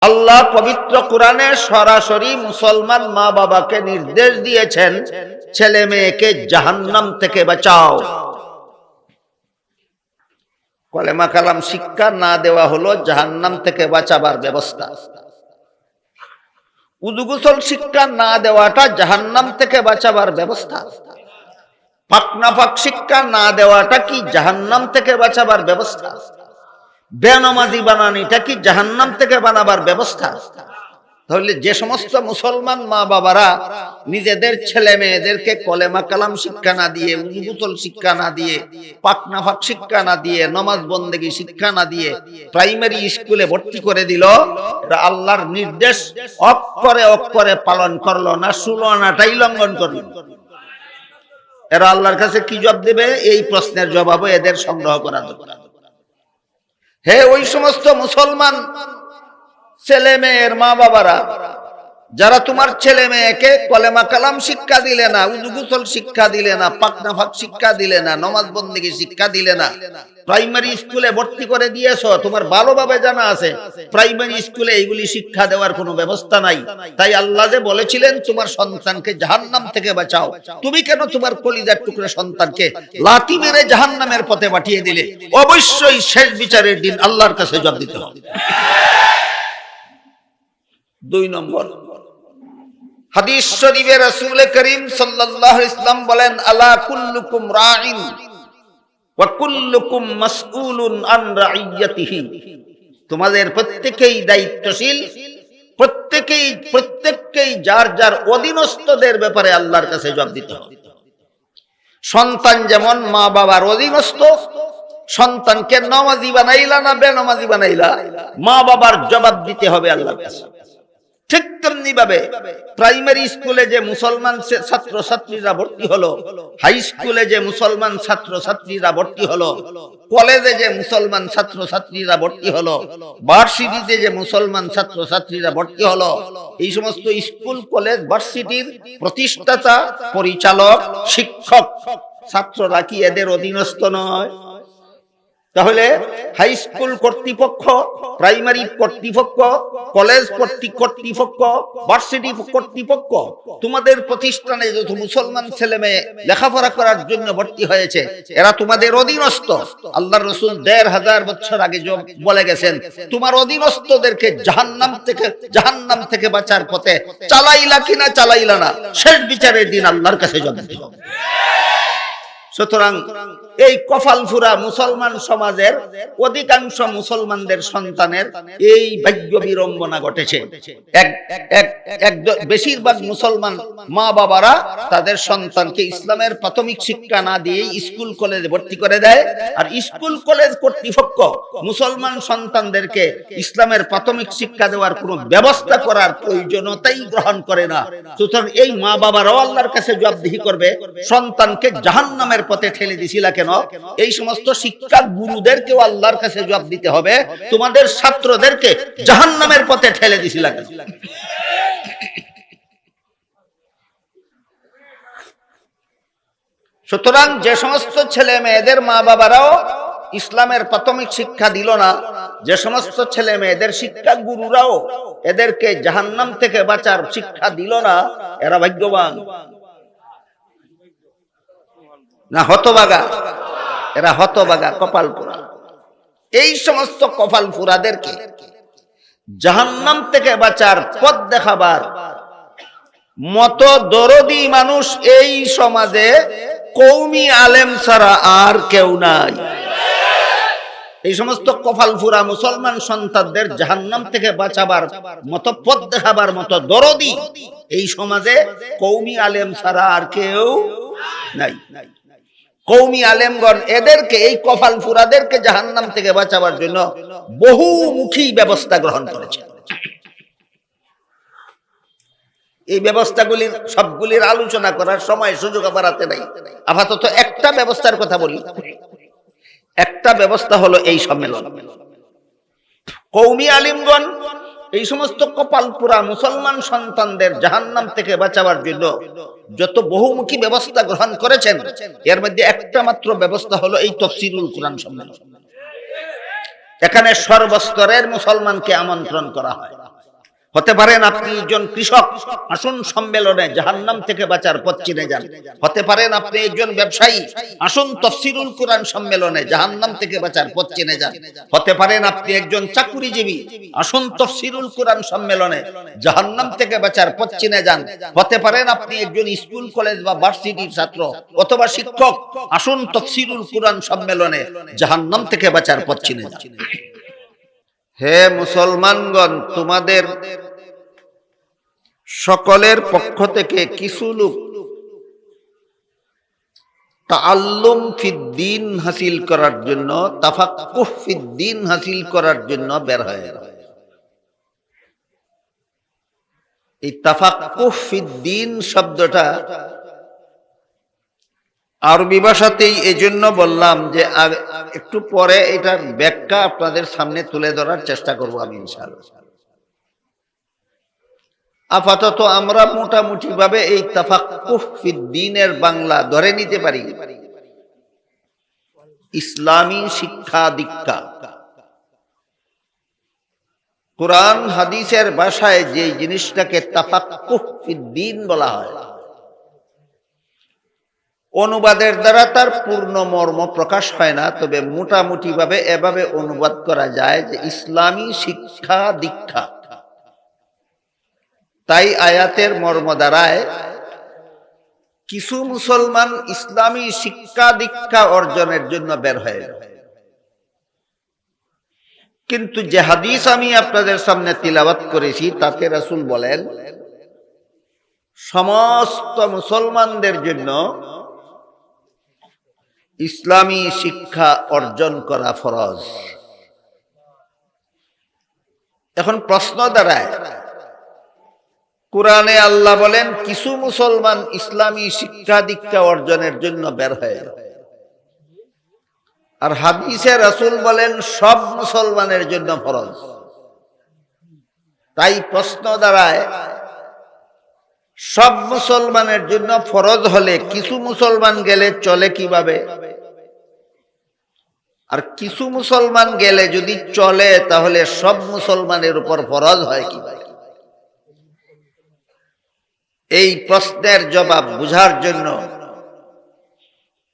আল্লাহ পবিত্র কোরআনে সরাসরি মুসলমান মা বাবাকে নির্দেশ দিয়েছেন, ছেলে মেয়েকে জাহান্নাম থেকে বাঁচাও। কলেমা কালাম শিক্ষা না দেওয়া হলো জাহান্নাম থেকে বাঁচাবার ব্যবস্থা। উযু গোসল শিক্ষা না দেওয়াটা জাহান্নাম থেকে বাঁচাবার ব্যবস্থা। পাক নাপাক শিক্ষা না দেওয়াটা কি জাহান্নাম থেকে বাঁচাবার ব্যবস্থা? বেনামাজি বানানিটা কি জাহান্নাম থেকে বানাবার ব্যবস্থা? তাহলে যে সমস্ত মুসলমান মা বাবারা নিজেদের ছেলে মেয়েদেরকে কলেমা কালাম শিক্ষা না দিয়ে, উযু গোসল শিক্ষা না দিয়ে, পাক নাপাক শিক্ষা না দিয়ে, নামাজ বন্দেগী শিক্ষা না দিয়ে প্রাইমারি স্কুলে ভর্তি করে দিল, এরা আল্লাহর নির্দেশ অক্ষরে অক্ষরে পালন করলো না, সুলনাটাই লঙ্ঘন করলো। এরা আল্লাহর কাছে কি জবাব দেবে? এই প্রশ্নের জবাবও এদের সংগ্রহ করা দরকার। হে ওই সমস্ত মুসলমান ছেলে মেয়ের মা বাবারা, যারা তোমার ছেলে মেয়েকে কলেমা কালাম শিক্ষা দিলে না, উযু গোসল শিক্ষা দিলে না, পাক নাপাক শিক্ষা দিলে না, নামাজ বন্দেগী শিক্ষা দিলে না, প্রাইমারি স্কুলে ভর্তি করে দিয়েছো, তোমার ভালোভাবে জানা আছে প্রাইমারি স্কুলে এইগুলি শিক্ষা দেওয়ার কোনো ব্যবস্থা নাই। তাই আল্লাহ যে বলেছিলেন তোমার সন্তানকে জাহান্নাম থেকে বাঁচাও, তুমি কেন তোমার কলিজার টুকরা সন্তানকে লাথি মেরে জাহান্নামের পথে পাঠিয়ে দিলে? অবশ্যই শেষ বিচারের দিন আল্লাহর কাছে জবাব দিতে হবে। 2 নম্বর, হাদিস শরীফে রাসূল করিম সাল্লাল্লাহু আলাইহি ওয়াসাল্লাম বলেন, আলা কুল্লুকুম রাঈন ওয়া কুল্লুকুম মাসউলুন আন রাইয়াতিহি। তোমাদের প্রত্যেকেই দায়িত্বশীল, প্রত্যেককেই যার যার অধীনস্থদের ব্যাপারে আল্লাহর কাছে জবাব দিতে হবে। সন্তান যেমন মা বাবার অধীনস্থ, সন্তানকে নামাজি বানাইলা না বেনামাজি বানাইলা, মা বাবার জবাব দিতে হবে আল্লাহর কাছে। ঠিক তেমনি ভাবে প্রাইমারি স্কুলে যে মুসলমান ছাত্র ছাত্রীরা ভর্তি হলো, হাই স্কুলে যে মুসলমান ছাত্র ছাত্রীরা ভর্তি হলো, কলেজে যে মুসলমান ছাত্র ছাত্রীরা ভর্তি হলো, ভার্সিটিতে যে মুসলমান ছাত্র ছাত্রীরা ভর্তি হলো, এই সমস্ত স্কুল কলেজ ভার্সিটির প্রতিষ্ঠাতা, পরিচালক, শিক্ষক, ছাত্ররা কি এদের অধীনস্থ নয়? তাহলে হাই স্কুল কর্তৃপক্ষ, প্রাইমারি কর্তৃপক্ষ, কলেজ কর্তৃপক্ষ, ভার্সিটি কর্তৃপক্ষ, তোমাদের প্রতিষ্ঠানে যত মুসলমান ছেলে মেয়ে লেখাপড়া করার জন্য ভর্তি হয়েছে, এরা তোমাদের অধীনস্থ। আল্লাহর রাসূল 1500 বছর আগে বলে গেছেন, তোমার অধীনস্থদেরকে জাহান্নাম থেকে বাঁচার পথে চালাইলা কিনা চালাইলা না, শেষ বিচারের দিন আল্লাহর কাছে জবাব দিতে হবে। সুতরাং এই কপালফুরা মুসলমান সমাজের অধিকাংশ মুসলমানদের সন্তানের এই ভাগ্য বিড়ম্বনা ঘটেছে। বেশিরভাগ মুসলমান মা বাবারা তাদের সন্তানকে ইসলামের প্রাথমিক শিক্ষা না দিয়ে স্কুল কলেজে ভর্তি করে দেয়, আর স্কুল কলেজ কর্তৃপক্ষ মুসলমান সন্তানদেরকে ইসলামের প্রাথমিক শিক্ষা দেওয়ার কোনো ব্যবস্থা করার প্রয়োজনীয়তাই গ্রহণ করে না। সুতরাং এই মা বাবারাও আল্লাহর কাছে জবাবদিহি করবে, সন্তানকে জাহান্নামের পথে ঠেলে দিছিলা কেন? এই সমস্ত শিক্ষা গুরুদেরকেও আল্লাহর কাছে জবাব দিতে হবে, তোমাদের ছাত্রদেরকে জাহান্নামের পথে ঠেলে দিছিলা কেন? সুতরাং যে সমস্ত ছেলে মেয়েদের মা বাবারাও ইসলামের প্রাথমিক শিক্ষা দিল না, যে সমস্ত ছেলে মেয়েদের শিক্ষা গুরুরাও এদেরকে জাহান্নাম থেকে বাঁচার শিক্ষা দিল না, এরা ভাগ্যবান না হতভাগা? এরা হতভাগা, কপাল পোড়া। এই সমস্ত কপাল পোড়াদেরকে জাহান্নাম থেকে বাঁচার পথ দেখাবার মত দরদি মানুষ এই সমাজে কওমি আলেম ছাড়া আর কেউ নাই। এই সমস্ত কপাল পোড়া মুসলমান সন্তানদের জাহান্নাম থেকে বাঁচাবার মত পথ দেখাবার মতো দরদি এই সমাজে কওমি আলেম ছাড়া আর কেউ নাই। কওমি আলেমগণ এদেরকে, এই কপাল ফুরাদেরকে জাহান্নাম থেকে বাঁচাবার জন্য বহুমুখী ব্যবস্থা গ্রহণ করেছে। এই ব্যবস্থাগুলির সবগুলির আলোচনা করার সময় সুযোগ আমার হাতে নাই। আপাতত একটা ব্যবস্থার কথা বলি। একটা ব্যবস্থা হলো এই সম্মেলন। কওমি আলিমগণ এই সমস্ত কপালপুরা মুসলমান সন্তানদের জাহান্নাম থেকে বাঁচাবার জন্য যত বহুমুখী ব্যবস্থা গ্রহণ করেছেন, এর মধ্যে একটা মাত্র ব্যবস্থা হলো এই তাফসীরুল কুরআন সম্মেলন। এখানে সর্বস্তরের মুসলমানকে আমন্ত্রণ করা হয়। হতে পারেন আপনি একজন কৃষক, আসুন সম্মেলনে জাহান্নাম থেকে বাঁচার পথ চিনে যান। হতে পারেন আপনি একজন ব্যবসায়ী, আসুন তাফসীরুল কুরআন সম্মেলনে জাহান্নাম থেকে বাঁচার পথ চিনে যান। হতে পারেন আপনি একজন চাকুরিজীবী, আসুন তাফসীরুল কুরআন সম্মেলনে জাহান্নাম থেকে বাঁচার পথ চিনে যান। হতে পারেন আপনি একজন স্কুল কলেজ বা ভার্সিটির ছাত্র অথবা শিক্ষক, আসুন তাফসীরুল কুরআন সম্মেলনে জাহান্নাম থেকে বাঁচার পথ চিনে যান। হে মুসলমানগণ, তোমাদের সকলের পক্ষ থেকে কিছু লোক তাআল্লুম ফিদ্দীন হাসিল করার জন্য, তাফাক্কুহ ফিদ্দীন হাসিল করার জন্য বের হয়। এই তাফাক্কুহ ফিদ্দীন শব্দটা আরবি ভাষাতেই এজন্য বললাম যে একটু পরে এটার ব্যাখ্যা আপনাদের সামনে তুলে ধরার চেষ্টা করব আমি ইনশাআল্লাহ। আপাতত আমরা মোটামুটি ভাবে এই তাফাক্কুহ ফিদ্দীনের বাংলা ধরে নিতে পারি ইসলামী শিক্ষা দীক্ষা। কুরআন হাদিসের ভাষায় যে জিনিসটাকে তাফাক্কুহ ফিদ্দীন বলা হয়, অনুবাদের দ্বারা তার পূর্ণ মর্ম প্রকাশ হয় না, তবে মোটামুটি ভাবে এভাবে অনুবাদ করা যায় যে ইসলামী শিক্ষা দীক্ষা। তাই আয়াতের মর্ম দ্বারায় কিছু মুসলমান ইসলামী শিক্ষা দীক্ষা অর্জনের জন্য বের হয়। কিন্তু যে হাদিস আমি আপনাদের সামনে তিলাওয়াত করেছি তাতে রাসূল বলেন সমস্ত মুসলমানদের জন্য ইসলামী শিক্ষা অর্জন করা ফরজ। এখন প্রশ্ন দাঁড়ায়, কুরআনে আল্লাহ বলেন কিছু মুসলমান ইসলামী শিক্ষা দীক্ষা অর্জনের জন্য বের হয়, আর হাদিসে রাসূল বলেন সব মুসলমানের জন্য ফরজ। তাই প্রশ্ন দাঁড়ায়, সব মুসলমানের জন্য ফরজ হলে কিছু মুসলমান গেলে চলে কিভাবে? আর কিছু মুসলমান গেলে যদি চলে তাহলে সব মুসলমানের উপর ফরজ হয় কিভাবে? এই প্রশ্নের জবাব বুঝার জন্য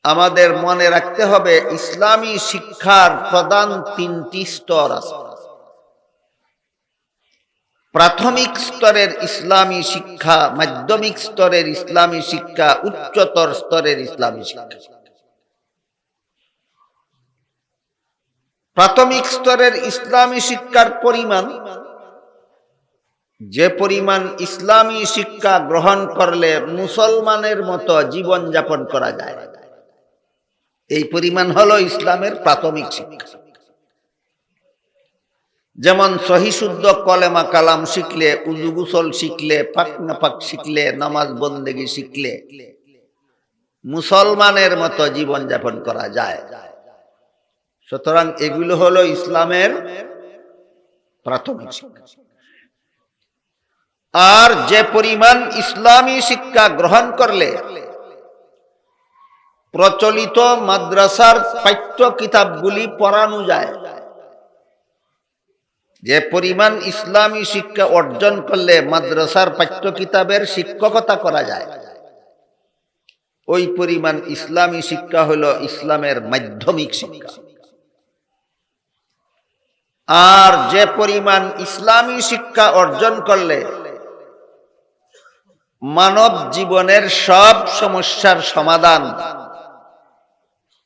আমাদের মনে রাখতে হবে ইসলামী শিক্ষার প্রধান তিনটি স্তর আছে। প্রাথমিক স্তরের ইসলামী শিক্ষা, মাধ্যমিক স্তরের ইসলামী শিক্ষা, উচ্চতর স্তরের ইসলামী শিক্ষা। প্রাথমিক স্তরের ইসলামী শিক্ষার পরিমাণ, যে পরিমাণ ইসলামী শিক্ষা গ্রহণ করলে মুসলমানের মতো জীবন যাপন করা যায়, এই পরিমাণ হলো ইসলামের প্রাথমিক শিক্ষা। যেমন সহি শুদ্ধ কলেমা কালাম শিখলে, উযু গোসল শিখলে, পাক নাপাক শিখলে, নামাজ বন্দেগী শিখলে মুসলমানের মতো জীবন যাপন করা যায়। সুতরাং এগুলো হলো ইসলামের প্রাথমিক শিক্ষা। আর যে পরিমাণ ইসলামী শিক্ষা গ্রহণ করলে প্রচলিত মাদ্রাসার পাঠ্য কিতাবগুলি পড়ানো যায়, যে পরিমাণ ইসলামী শিক্ষা অর্জন করলে মাদ্রাসার পাঠ্য কিতাবের শিক্ষকতা করা যায়, ওই পরিমাণ ইসলামী শিক্ষা হলো ইসলামের মাধ্যমিক শিক্ষা। আর যে পরিমাণ ইসলামী শিক্ষা অর্জন করলে মানব জীবনের সব সমস্যার সমাধান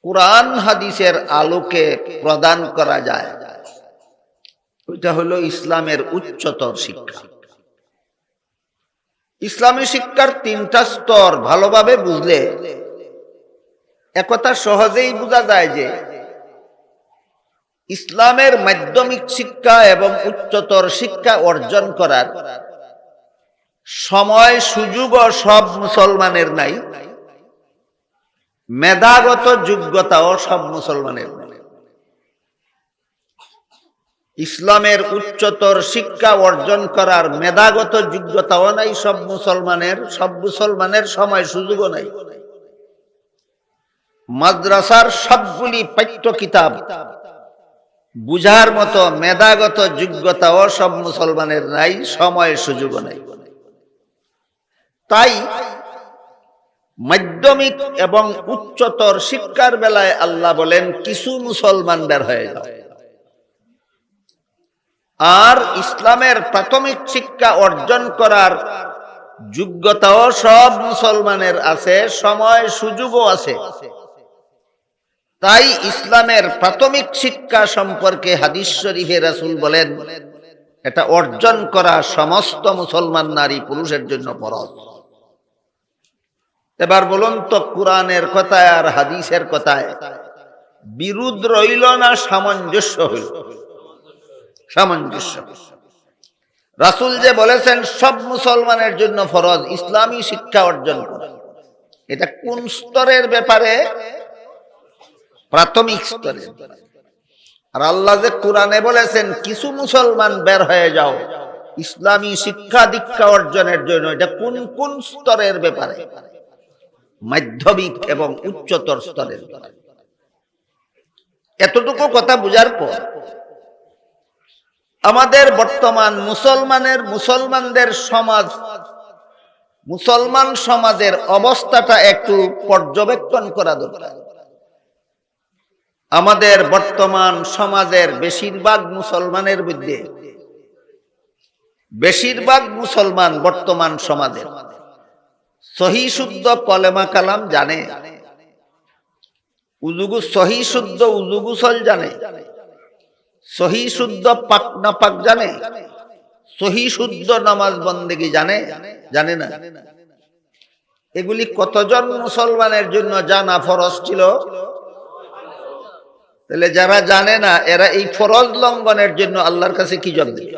কুরআন হাদিসের আলোকে প্রদান করা যায়, ওইটা হলো ইসলামের উচ্চতর শিক্ষা। ইসলামী শিক্ষার তিনটা স্তর ভালোভাবে বুঝলে একথা সহজেই বোঝা যায় যে ইসলামের মাধ্যমিক শিক্ষা এবং উচ্চতর শিক্ষা অর্জন করার সময় সুযোগও সব মুসলমানের নাই, মেধাগত যোগ্যতাও সব মুসলমানের নাই। ইসলামের উচ্চতর শিক্ষা অর্জন করার মেধাগত যোগ্যতাও নাই সব মুসলমানের সময় সুযোগও নাই। মাদ্রাসার সবগুলি পাঠ্য কিতাব বুঝার মতো মেধাগত যোগ্যতাও সব মুসলমানের নাই, সময় সুযোগও নাই। তাই মাধ্যমিক এবং উচ্চতর শিক্ষার বেলায় আল্লাহ বলেন কিছু মুসলমান বের হয়ে যাও। আর ইসলামের প্রাথমিক শিক্ষা অর্জন করার যোগ্যতাও সব মুসলমানের আছে, সময় সুযোগও আছে। তাই ইসলামের প্রাথমিক শিক্ষা সম্পর্কে হাদিস শরীফে রাসূল বলেন এটা অর্জন করা সমস্ত মুসলমান নারী পুরুষের জন্য ফরজ। এবার বলুন তো, কোরআনের কথায় আর হাদিসের কথায় বিরোধ রইল না সামঞ্জস্য হইল? সামঞ্জস্য। রাসূল যে বলেছেন সব মুসলমানের জন্য ফরজ ইসলামী শিক্ষা অর্জন করা, এটা কোন স্তরের ব্যাপারে? প্রাথমিক স্তরে। আর আল্লাহ যে কোরআনে বলেছেন কিছু মুসলমান বের হয়ে যাও ইসলামী শিক্ষা দীক্ষা অর্জনের জন্য, এটা কোন কোন স্তরের ব্যাপারে? মাধ্যমিক এবং উচ্চতর স্তরের ব্যাপারে। এতটুকু কথা বুঝার পর আমাদের বর্তমান মুসলমানদের সমাজ, মুসলমান সমাজের অবস্থাটা একটু পর্যবেক্ষণ করা দরকার। আমাদের বর্তমান সমাজের বেশিরভাগ মুসলমানের মধ্যে, বেশিরভাগ মুসলমান বর্তমান সমাজের সহি শুদ্ধ কলেমা কালাম জানে, সহি শুদ্ধ উযু গোসল জানে, সহি শুদ্ধ পাক না পাক জানে, সহি শুদ্ধ নামাজ বন্দেগী জানে, জানে না? এগুলি কতজন মুসলমানের জন্য জানা ফরজ ছিল? তাহলে যারা জানে না এরা এই ফরজ লঙ্ঘনের জন্য আল্লাহর কাছে কি জবাব দেবে?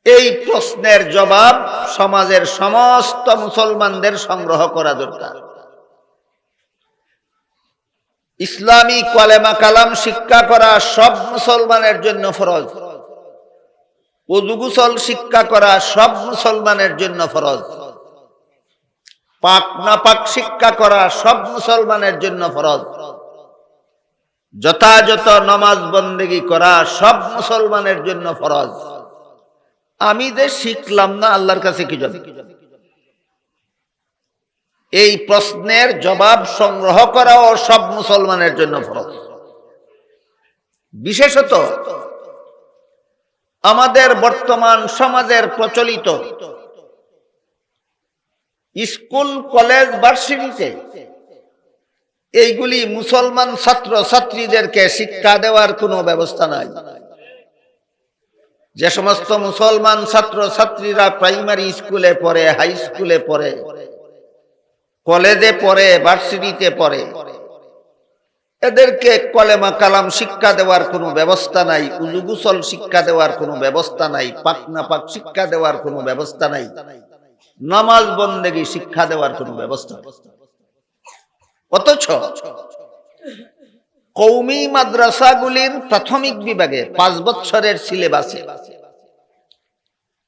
এই প্রশ্নের জবাব সমাজের সমস্ত মুসলমানদের সংগ্রহ করা দরকার। ইসলামী কলেমা কালাম শিক্ষা করা সব মুসলমানের জন্য ফরজ। ওযু গোসল শিক্ষা করা সব মুসলমানের জন্য ফরজ। পাক না পাক শিক্ষা করা সব মুসলমানের জন্য ফরজ। যথাযথ নামাজ বন্দেগী করা সব মুসলমানের জন্য ফরজ। আমি যে শিখলাম না আল্লাহর কাছে কি জবাব? এই প্রশ্নের জবাব সংগ্রহ করাও সব মুসলমানের জন্য ফরজ। বিশেষত আমাদের বর্তমান সমাজের প্রচলিত স্কুল কলেজ ভার্সিটিতে এইগুলি মুসলমান ছাত্র ছাত্রীদেরকে শিক্ষা দেওয়ার কোনো ব্যবস্থা নাই। যে সমস্ত মুসলমান ছাত্র ছাত্রীরা প্রাইমারি স্কুলে পড়ে, হাই স্কুলে পড়ে, কলেজে পড়ে, ভার্সিটিতে পড়ে, এদেরকে কলেমা কালাম শিক্ষা দেওয়ার কোনো ব্যবস্থা নাই, উযু গোসল শিক্ষা দেওয়ার কোনো ব্যবস্থা নাই, পাক না পাক শিক্ষা দেওয়ার কোনো ব্যবস্থা নাই, নামাজ বন্দেগী শিক্ষা দেওয়ার কোনো ব্যবস্থা। অথচ কওমি মাদ্রাসাগুলির প্রাথমিক বিভাগে 5 বছরের সিলেবাসে,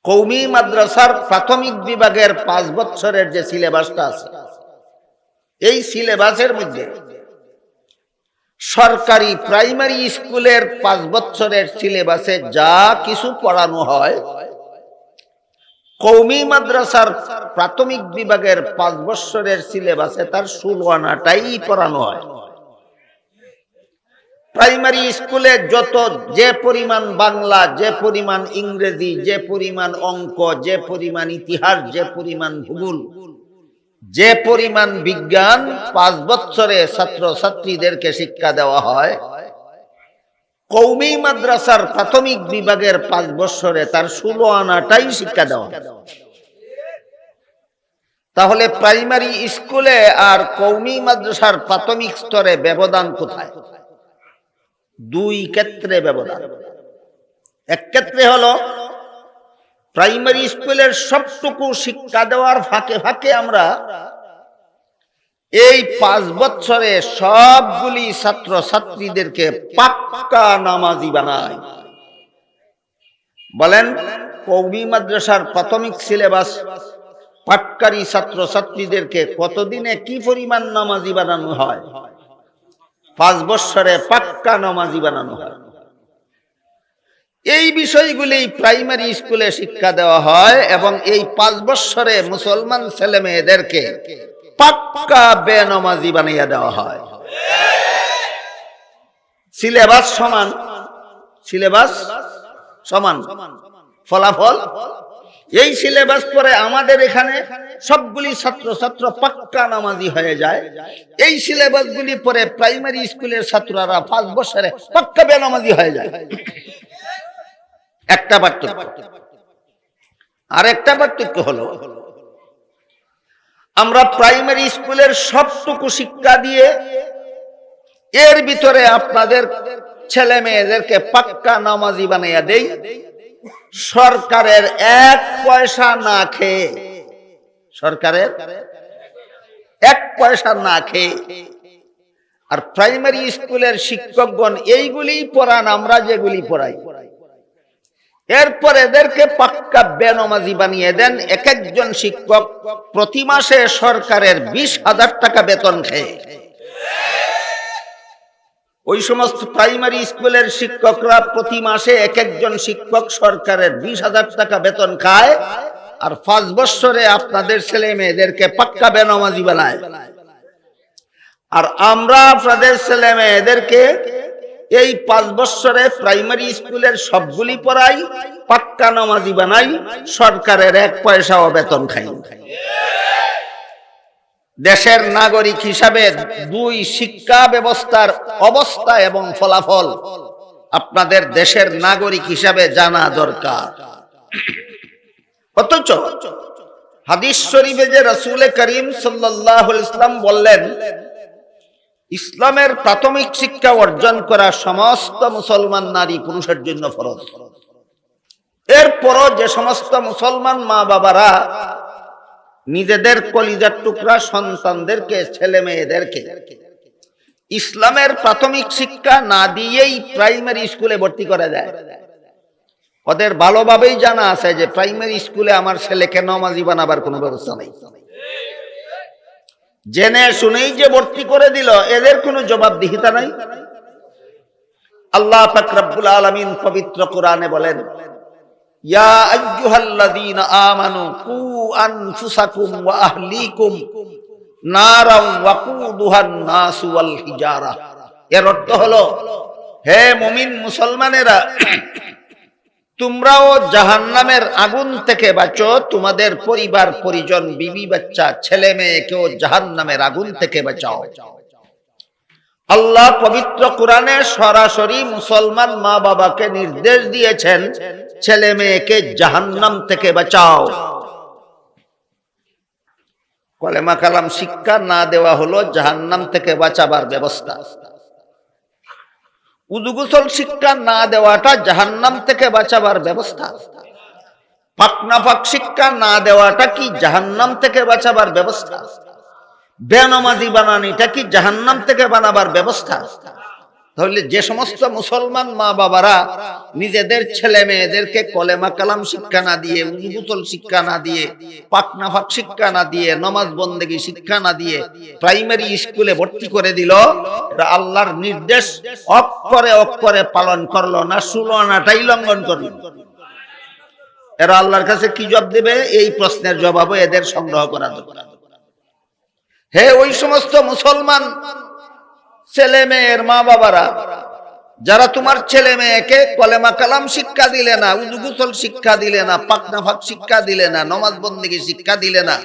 কওমি মাদ্রাসার প্রাথমিক বিভাগের 5 বছরের যে সিলেবাসটা আছে, এই সিলেবাসের মধ্যে সরকারি প্রাইমারি স্কুলের 5 বছরের সিলেবাসে যা কিছু পড়ানো হয়, কওমি মাদ্রাসার প্রাথমিক বিভাগের 5 বছরের সিলেবাসে তার 16 আনাটাই পড়ানো হয়। প্রাইমারি স্কুলে যত যে পরিমাণ বাংলা, যে পরিমাণ ইংরেজি, যে পরিমাণ অঙ্ক, যে পরিমাণ ইতিহাস, যে পরিমাণ ভূগোল, যে পরিমাণ বিজ্ঞান 5 বছরে ছাত্র ছাত্রীদেরকে শিক্ষা দেওয়া হয়, কওমি মাদ্রাসার প্রাথমিক বিভাগের 5 বছরে তার 16 আনাটাই শিক্ষা দেওয়া। তাহলে প্রাইমারি স্কুলে আর কওমি মাদ্রাসার প্রাথমিক স্তরে ব্যবধান কোথায়? 2 ক্ষেত্রে ব্যবধান। এক ক্ষেত্রে হলো প্রাইমারি স্কুলের সবটুকু শিক্ষা দেওয়ার ফাঁকে ফাঁকে আমরা এই 5 বছরে সবগুলি ছাত্র ছাত্রীদেরকে পাক্কা নামাজি বানাই। বলেন, কওমি মাদ্রাসার প্রাথমিক সিলেবাস পাঠকারী ছাত্র ছাত্রীদেরকে কতদিনে কি পরিমাণ নামাজি বানানো হয়? 5 বছরে পাক্কা নামাজি বানানো হয়। এই বিষয়গুলি প্রাইমারি স্কুলে শিক্ষা দেওয়া হয় এবং এই 5 বছরে মুসলমান ছেলে মেয়েদেরকে পাক্কা বেনামাজি বানিয়ে দেওয়া হয়। সিলেবাস সমান, সিলেবাস সমান, ফলাফল এই সিলেবাস পরে আমাদের এখানে সবগুলি ছাত্র পাক্কা নামাজি হয়ে যায়। এই সিলেবাসগুলি পরে প্রাইমারি স্কুলের ছাত্ররা 5 বছরে পাক্কা বেনামাজি হয়ে যায়। একটা পার্থক্য। আর একটা পার্থক্য হলো আমরা প্রাইমারি স্কুলের সবটুকু শিক্ষা দিয়ে এর ভিতরে আপনাদের ছেলে মেয়েদেরকে পাক্কা নামাজি বানাইয়া দেই সরকারের 1 পয়সা না খেয়ে, সরকারের 1 পয়সা না খেয়ে। আর প্রাইমারি স্কুলের শিক্ষকগণ এইগুলি পড়ান, আমরা যেগুলি পড়াই। এরপর এদেরকে পাক্কা বেনামাজি বানিয়ে দেন। এক একজন শিক্ষক প্রতি মাসে সরকারের 20,000 টাকা বেতন খেয়ে। ওই সমস্ত প্রাইমারি স্কুলের শিক্ষকরা প্রতি মাসে এক একজন শিক্ষক সরকারের 20,000 টাকা বেতন খায়। আর 5 বছরে আপনাদের ছেলে মেয়েদেরকে পাক্কা বেনামাজি বানায়। আর আমরা আপনাদের ছেলে মেয়েদেরকে এই 5 বছরে প্রাইমারি স্কুলের সবগুলি পড়াই, পাক্কা নামাজি বানাই, সরকারের 1 পয়সাও বেতন খাই। দেশের নাগরিক হিসাবে 2 শিক্ষা ব্যবস্থার অবস্থা এবং ফলাফল আপনাদের দেশের নাগরিক হিসাবে জানা দরকার। অথচ হাদিস শরীফে যে রাসূল করিম সাল্লাল্লাহু আলাইহি ওয়াসাল্লাম বললেন, ইসলামের প্রাথমিক শিক্ষা অর্জন করা সমস্ত মুসলমান নারী পুরুষের জন্য ফরজ। এরপরও যে সমস্ত মুসলমান মা বাবারা নিজেদের কলিজার টুকরা সন্তানদেরকে, ছেলে মেয়েদেরকে ইসলামের প্রাথমিক শিক্ষা না দিয়েই প্রাইমারি স্কুলে ভর্তি করে দেয়, ওদের ভালোভাবেই জানা আছে যে প্রাইমারি স্কুলে আমার ছেলেকে নামাজি বানাবার কোনো ব্যবস্থা নেই। জেনে শুনেই যে ভর্তি করে দিল, এদের কোনো জবাবদিহিতা নাই। আল্লাহ পাক রব্বুল আলামিন পবিত্র কোরআনে বলেন, ইয়া আইয়ুহাল্লাযীনা আমানু কু আনফুসাকুম ওয়া আহলিকুম নারাও ওয়াকুদুহান নাসু ওয়াল হিজারা। এর অর্থ হলো, হে মুমিন মুসলমানেরা, তোমরাও জাহান্নামের আগুন থেকে বাঁচো, তোমাদের পরিবার পরিজন, বিবি বাচ্চা, ছেলে মেয়েকেও জাহান্নামের আগুন থেকে বাঁচাও। আল্লাহ পবিত্র কোরআনে সরাসরি মুসলমান মা বাবাকে নির্দেশ দিয়েছেন, ছেলে মেয়েকে জাহান্নাম থেকে বাঁচাও। কলেমা কালাম শিক্ষা না দেওয়া হলো জাহান্নাম থেকে বাঁচাবার ব্যবস্থা। উযু গোসল শিক্ষা না দেওয়াটা জাহান্নাম থেকে বাঁচাবার ব্যবস্থা। পাক নাপাক শিক্ষা না দেওয়াটা কি জাহান্নাম থেকে বাঁচাবার ব্যবস্থা? বেনামাজি বানানিটা কি জাহান্নাম থেকে বানাবার ব্যবস্থা? তাহলে যে সমস্ত মুসলমান মা বাবারা নিজেদের ছেলে মেয়েদেরকে কলেমা কালাম শিক্ষা না দিয়ে, উযু গোসল শিক্ষা না দিয়ে, পাক নাপাক শিক্ষা না দিয়ে, নামাজ বন্দেগী শিক্ষা না দিয়ে প্রাইমারি স্কুলে ভর্তি করে দিল, এরা আল্লাহর নির্দেশ অক্ষরে অক্ষরে পালন করলো না, সুলনাটাই লঙ্ঘন করলো। এরা আল্লাহর কাছে কি জবাব দেবে? এই প্রশ্নের জবাবও এদের সংগ্রহ করা দরকার। হে ওই সমস্ত মুসলমান ছেলে মেয়ের মা বাবারা, যারা তোমার ছেলে মেয়েকে কলেমা কালাম শিক্ষা দিলে না, উযু গোসল শিক্ষা দিলে না, পাক নাপাক শিক্ষা দিলে না, নামাজ বন্দেগী শিক্ষা দিলে না,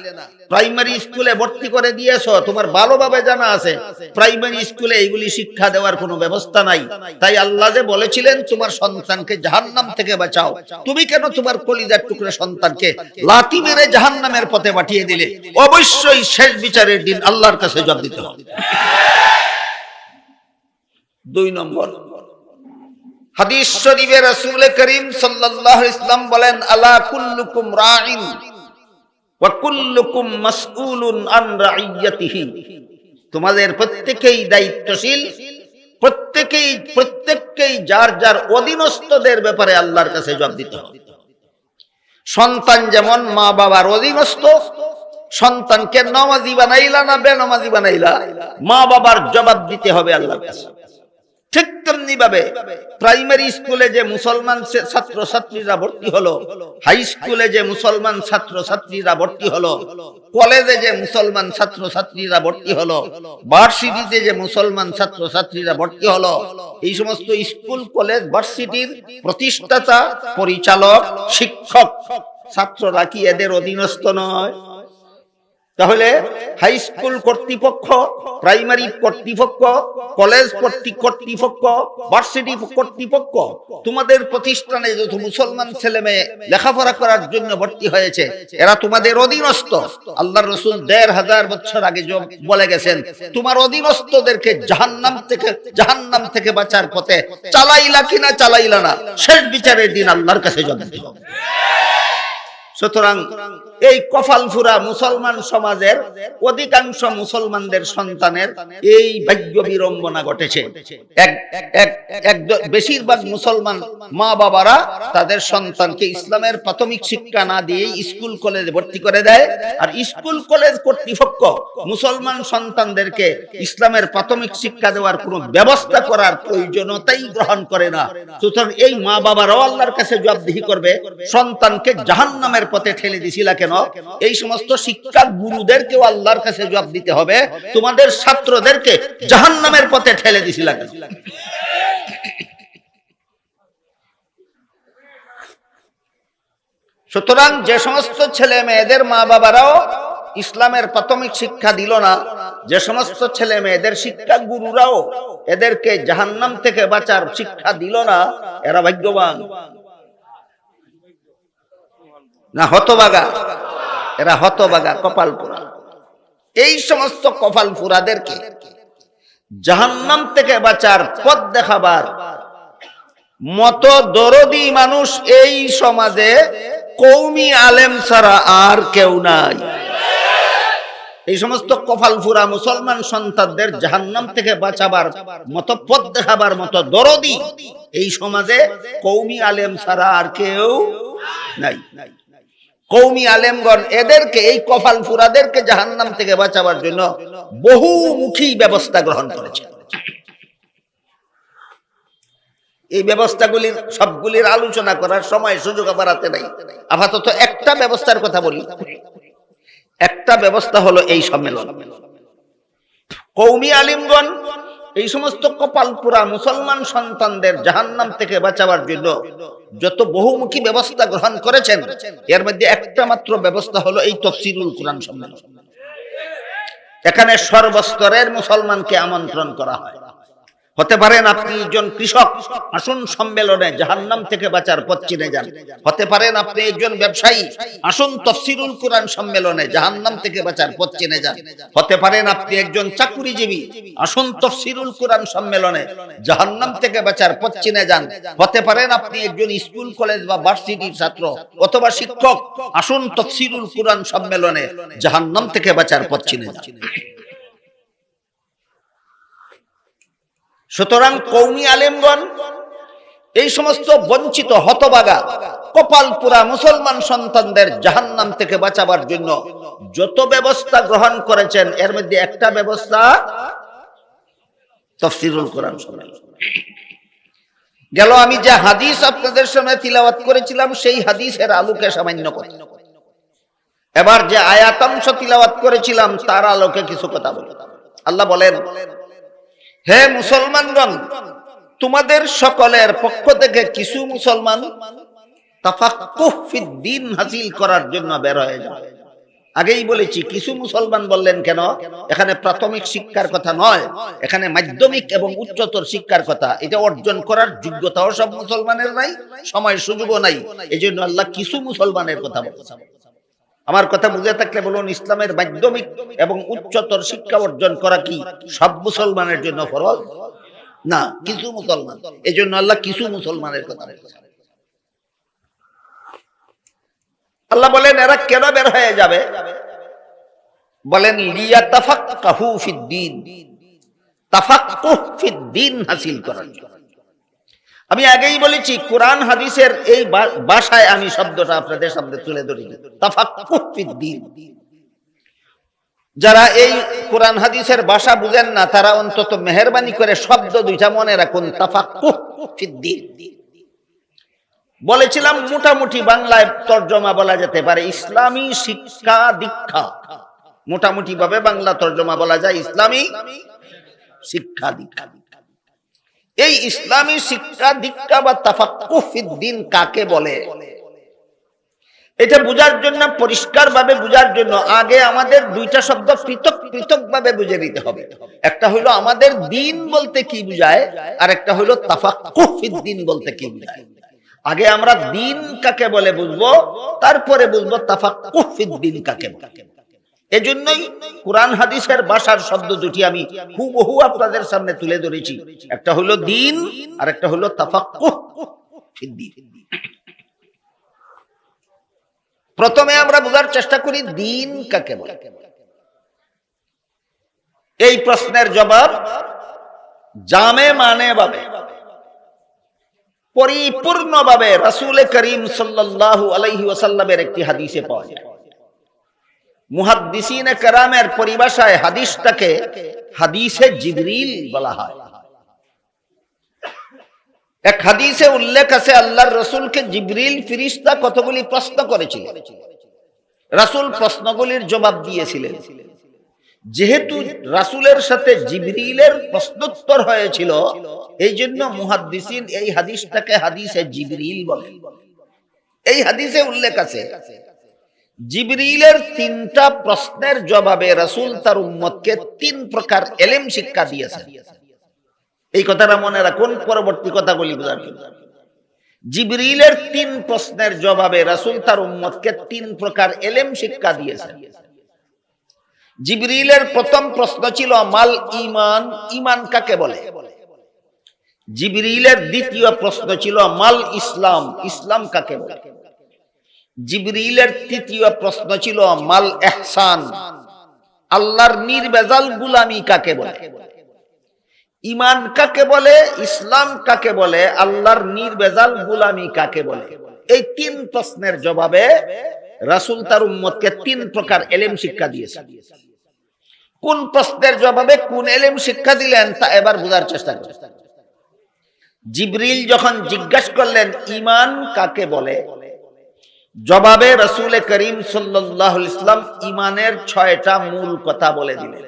প্রাইমারি স্কুলে ভর্তি করে দিয়েছো, তোমার ভালোভাবে জানা আছে প্রাইমারি স্কুলে এইগুলি শিক্ষা দেওয়ার কোনো ব্যবস্থা নাই। তাই আল্লাহ যে বলেছিলেন তোমার সন্তানকে জাহান্নাম থেকে বাঁচাও, তুমি কেন তোমার কলিজার টুকরা সন্তানকে লাথি মেরে জাহান্নামের পথে পাঠিয়ে দিলে? অবশ্যই শেষ বিচারের দিন আল্লাহর কাছে জবাব দিতে হবে। 2 নম্বর, হাদিস শরীফে রাসূল করিম সাল্লাল্লাহু আলাইহি ওয়াসাল্লাম বলেন, আলা কুল্লুকুম রাঈন ওয়া কুল্লুকুম মাসউলুন আন রাইয়াতিহি। তোমাদের প্রত্যেকেই দায়িত্বশীল, প্রত্যেককেই যার যার অধীনস্থদের ব্যাপারে আল্লাহর কাছে জবাব দিতে হবে। সন্তান যেমন মা বাবার অধীনস্থ, সন্তানকে নামাজি বানাইলা না বেনামাজি বানাইলা, মা বাবার জবাব দিতে হবে আল্লাহর কাছে। ঠিক তেমনি ভাবে প্রাইমারি স্কুলে যে মুসলমান ছাত্র ছাত্রীরা ভর্তি হলো, হাই স্কুলে যে মুসলমান ছাত্র ছাত্রীরা ভর্তি হলো, কলেজে যে মুসলমান ছাত্র ছাত্রীরা ভর্তি হলো, ভার্সিটিতে যে মুসলমান ছাত্র ছাত্রীরা ভর্তি হলো, এই সমস্ত স্কুল কলেজ ভার্সিটির প্রতিষ্ঠাতা, পরিচালক, শিক্ষক, ছাত্ররা কি এদের অধীনস্থ নয়? তাহলে হাই স্কুল কর্তৃপক্ষ, প্রাইমারি কর্তৃপক্ষ, কলেজ কর্তৃপক্ষ, ভার্সিটি কর্তৃপক্ষ, তোমাদের প্রতিষ্ঠানে যত মুসলমান ছেলে মেয়ে লেখাপড়া করার জন্য ভর্তি হয়েছে, এরা তোমাদের অধীনস্থ। আল্লাহর রাসূল ১৫০০ বছর আগে বলে গেছেন, তোমার অধীনস্থদেরকে জাহান্নাম থেকে বাঁচার পথে চালাইলা কিনা চালাইলা না, শেষ বিচারের দিন আল্লাহর কাছে জবাব দিতে হবে। সুতরাং এই কপালফুরা মুসলমান সমাজের অধিকাংশ মুসলমানদের সন্তানের এই ভাগ্য বিড়ম্বনা ঘটেছে। বেশিরভাগ মুসলমান মা বাবারা তাদের সন্তানকে ইসলামের প্রাথমিক শিক্ষা না দিয়ে স্কুল কলেজে ভর্তি করে দেয়, আর স্কুল কলেজ কর্তৃপক্ষ মুসলমান সন্তানদেরকে ইসলামের প্রাথমিক শিক্ষা দেওয়ার কোনো ব্যবস্থা করার প্রয়োজনীয়তাই গ্রহণ করে না। সুতরাং এই মা বাবারাও আল্লাহর কাছে জবাবদিহি করবে, সন্তানকে জাহান্নামের পথে ঠেলে দিছিলা কেন? এই সমস্ত শিক্ষা গুরুদেরকেও আল্লাহর কাছে জবাব দিতে হবে, তোমাদের ছাত্রদেরকে জাহান্নামের পথে ঠেলে দিছিলা কেন? সুতরাং যে সমস্ত ছেলে মেয়েদের মা বাবারাও ইসলামের প্রাথমিক শিক্ষা দিল না, যে সমস্ত ছেলে মেয়েদের শিক্ষা গুরুরাও এদেরকে জাহান্নাম থেকে বাঁচার শিক্ষা দিল না, এরা ভাগ্যবান না হতভাগা? এরা হতভাগা, কপাল পোড়া। এই সমস্ত কপাল পোড়াদেরকে জাহান্নাম থেকে বাঁচার পথ দেখাবার মত দরদি মানুষ এই সমাজে কওমি আলেম ছাড়া আর কেউ নাই। এই সমস্ত কপাল পোড়া মুসলমান সন্তানদের জাহান্নাম থেকে বাঁচাবার মত পথ দেখাবার মতো দরদি এই সমাজে কওমি আলেম ছাড়া আর কেউ নাই। কওমি আলেমগণ এদেরকে, এই কপাল ফুরাদেরকে জাহান্নাম থেকে বাঁচাবার জন্য বহুমুখী ব্যবস্থা গ্রহণ করেছে। এই ব্যবস্থাগুলির সবগুলির আলোচনা করার সময় সুযোগ আমার হাতে নাই। আপাতত একটা ব্যবস্থার কথা বলি। একটা ব্যবস্থা হলো এই সম্মেলন। কওমি আলিমগণ এই সমস্ত কপালপুরা মুসলমান সন্তানদের জাহান্নাম থেকে বাঁচাবার জন্য যত বহুমুখী ব্যবস্থা গ্রহণ করেছেন, এর মধ্যে একটা মাত্র ব্যবস্থা হলো এই তাফসীরুল কুরআন সম্মেলন। এখানে সর্বস্তরের মুসলমানকে আমন্ত্রণ করা হয়। হতে পারেন আপনি একজন কৃষক, আসুন সম্মেলনে জাহান্নাম থেকে বাঁচার পথ চিনে যান। হতে পারেন আপনি একজন ব্যবসায়ী, আসুন তাফসীরুল কুরআন সম্মেলনে জাহান্নাম থেকে বাঁচার পথ চিনে যান। হতে পারেন আপনি একজন চাকুরিজীবী, আসুন তাফসীরুল কুরআন সম্মেলনে জাহান্নাম থেকে বাঁচার পথ চিনে যান। হতে পারেন আপনি একজন স্কুল কলেজ বা ভার্সিটির ছাত্র অথবা শিক্ষক, আসুন তাফসীরুল কুরআন সম্মেলনে জাহান্নাম থেকে বাঁচার পথ চিনে যান। সুতরাং কওমি আলেমগণ এই সমস্ত বঞ্চিত হতভাগা কপালপুরা মুসলমান সন্তানদের জাহান্নাম থেকে বাঁচাবার জন্য যত ব্যবস্থা গ্রহণ করেছেন, এর মধ্যে একটা ব্যবস্থা তাফসীরুল কুরআন সম্মেলন। গেল আমি যে হাদিস আপনাদের সামনে তিলাওয়াত করেছিলাম, সেই হাদিসের আলোকে সামান্য কথা, এবার যে আয়াতাংশ তিলাওয়াত করেছিলাম তার আলোকে কিছু কথা বলি। আল্লাহ বলেন, হে মুসলমানগণ, তোমাদের সকলের পক্ষ থেকে কিছু মুসলমান তাফাক্কুহ ফিদ্দীন হাসিল করার জন্য বের হয়ে যায়। আগেই বলেছি, কিছু মুসলমান বললেন কেন? এখানে প্রাথমিক শিক্ষার কথা নয়, এখানে মাধ্যমিক এবং উচ্চতর শিক্ষার কথা। এটা অর্জন করার যোগ্যতাও সব মুসলমানের নাই, সময় সুযোগও নাই। এই জন্য আল্লাহ কিছু মুসলমানের কথা বলছেন। আমার কথা বুঝে থাকলে বলুন, ইসলামের মাধ্যমিক এবং উচ্চতর শিক্ষা অর্জন করা কি সব মুসলমানের জন্য ফরজ? না, কিছু মুসলমান। এই জন্য আল্লাহ কিছু মুসলমানের কথা বলছেন। আল্লাহ বলেন, এরা কেন বের হয়ে যাবে? বলেন, লিয়াতাফাক্কাহু ফিদ্দীন, তাফাক্কুহ ফিদ্দীন হাসিল করার জন্য। আমি আগেই বলেছি, কোরআন হাদিসের এই ভাষায় আমি শব্দটা আপনাদের সামনে তুলে ধরি, তাফাক্কুহ ফিদ্দীন। যারা এই কোরআন হাদিসের ভাষা বুঝেন না তারা অন্তত মেহেরবানি করে শব্দ দুইটা মনে রাখুন, তাফাক্কুহ ফিদ্দীন। বলেছিলাম মোটামুটি বাংলায় তর্জমা বলা যেতে পারে ইসলামী শিক্ষা দীক্ষা। মোটামুটি ভাবে বাংলা তর্জমা বলা যায় ইসলামী শিক্ষা দীক্ষা। এই ইসলামী শিক্ষা দীক্ষা বা তাফাক্কুহ ফিদ্দীন কাকে বলে, এটা বোঝার জন্য, পরিষ্কার ভাবে বোঝার জন্য আগে আমাদের দুইটা শব্দ পৃথক পৃথক ভাবে বুঝে নিতে হবে। একটা হলো আমাদের দিন বলতে কি বুঝায়, আর একটা হলো তাফাক্কুহ ফিদ্দীন বলতে কি বুঝায়। আগে আমরা দিন কাকে বলে বুঝবো, তারপরে বুঝবো তাফাক্কুহ ফিদ্দীন কাকে বলে। এজন্যই কোরআন হাদিসের ভাষার শব্দ দুটি আমি হুবহু আপনাদের সামনে তুলে ধরেছি। একটা হলো দিন আর একটা হলো তাফাক্কুহ ফিদ্দীন। প্রথমে আমরা বোঝার চেষ্টা করি দিন কাকে বলে। এই প্রশ্নের জবাব জামে মানে ভাবে, পরিপূর্ণভাবে রাসূল করিম সাল্লাল্লাহু আলাইহি ওয়াসাল্লামের একটি হাদিসে পাওয়া যায়। মুহাদ্দিসিনে কেরামের পরিভাষায় হাদিসটাকে হাদিসে জিবরিল বলা হয়। এক হাদিসে উল্লেখ আছে আল্লাহর রাসূলকে জিবরিল ফেরেশতা কতগুলি প্রশ্ন করেছিল, রাসূল প্রশ্নগুলির জবাব দিয়েছিলেন। যেহেতু রাসূলের সাথে জিবরিলের প্রশ্নোত্তর হয়েছিল, এই জন্য মুহাদ্দিসিন এই হাদিসটাকে হাদিসে জিবরিল বলে। এই হাদিসে উল্লেখ আছে জিবরিলের ৩টা প্রশ্নের জবাবে রাসূল তার উম্মতকে ৩ প্রকার ইলম শিক্ষা দিয়েছেন। এই কথাটা মনে রাখুন পরবর্তী কথাগুলি বোঝার জন্য। জিবরিলের ৩ প্রশ্নের জবাবে রাসূল তার উম্মতকে ৩ প্রকার ইলম শিক্ষা দিয়েছেন। জিবরিলের প্রথম প্রশ্ন ছিল মাল ঈমান, ঈমান কাকে বলে। জিবরিলের দ্বিতীয় প্রশ্ন ছিল মাল ইসলাম, ইসলাম কাকে বলে। জিবরিলের তৃতীয় প্রশ্ন ছিল মাল ইহসান, আল্লাহর নির্ভেজাল গোলামি কাকে বলে। ঈমান কাকে বলে, ইসলাম কাকে বলে, আল্লাহর নির্ভেজাল গোলামি কাকে বলে। এই ৩ প্রশ্নের জবাবে রাসূল তার উম্মতকে ৩ প্রকার ইলম শিক্ষা দিয়েছেন। কোন প্রশ্নের জবাবে কোন ইলম শিক্ষা দিলেন তা এবার বোঝার চেষ্টা করুন। জিবরিল যখন জিজ্ঞাসা করলেন ঈমান কাকে বলে, জবাবে রাসূল করিম সাল্লাল্লাহু আলাইহি ওয়াসাল্লাম ঈমানের ৬টা মূল কথা বলে দিলেন।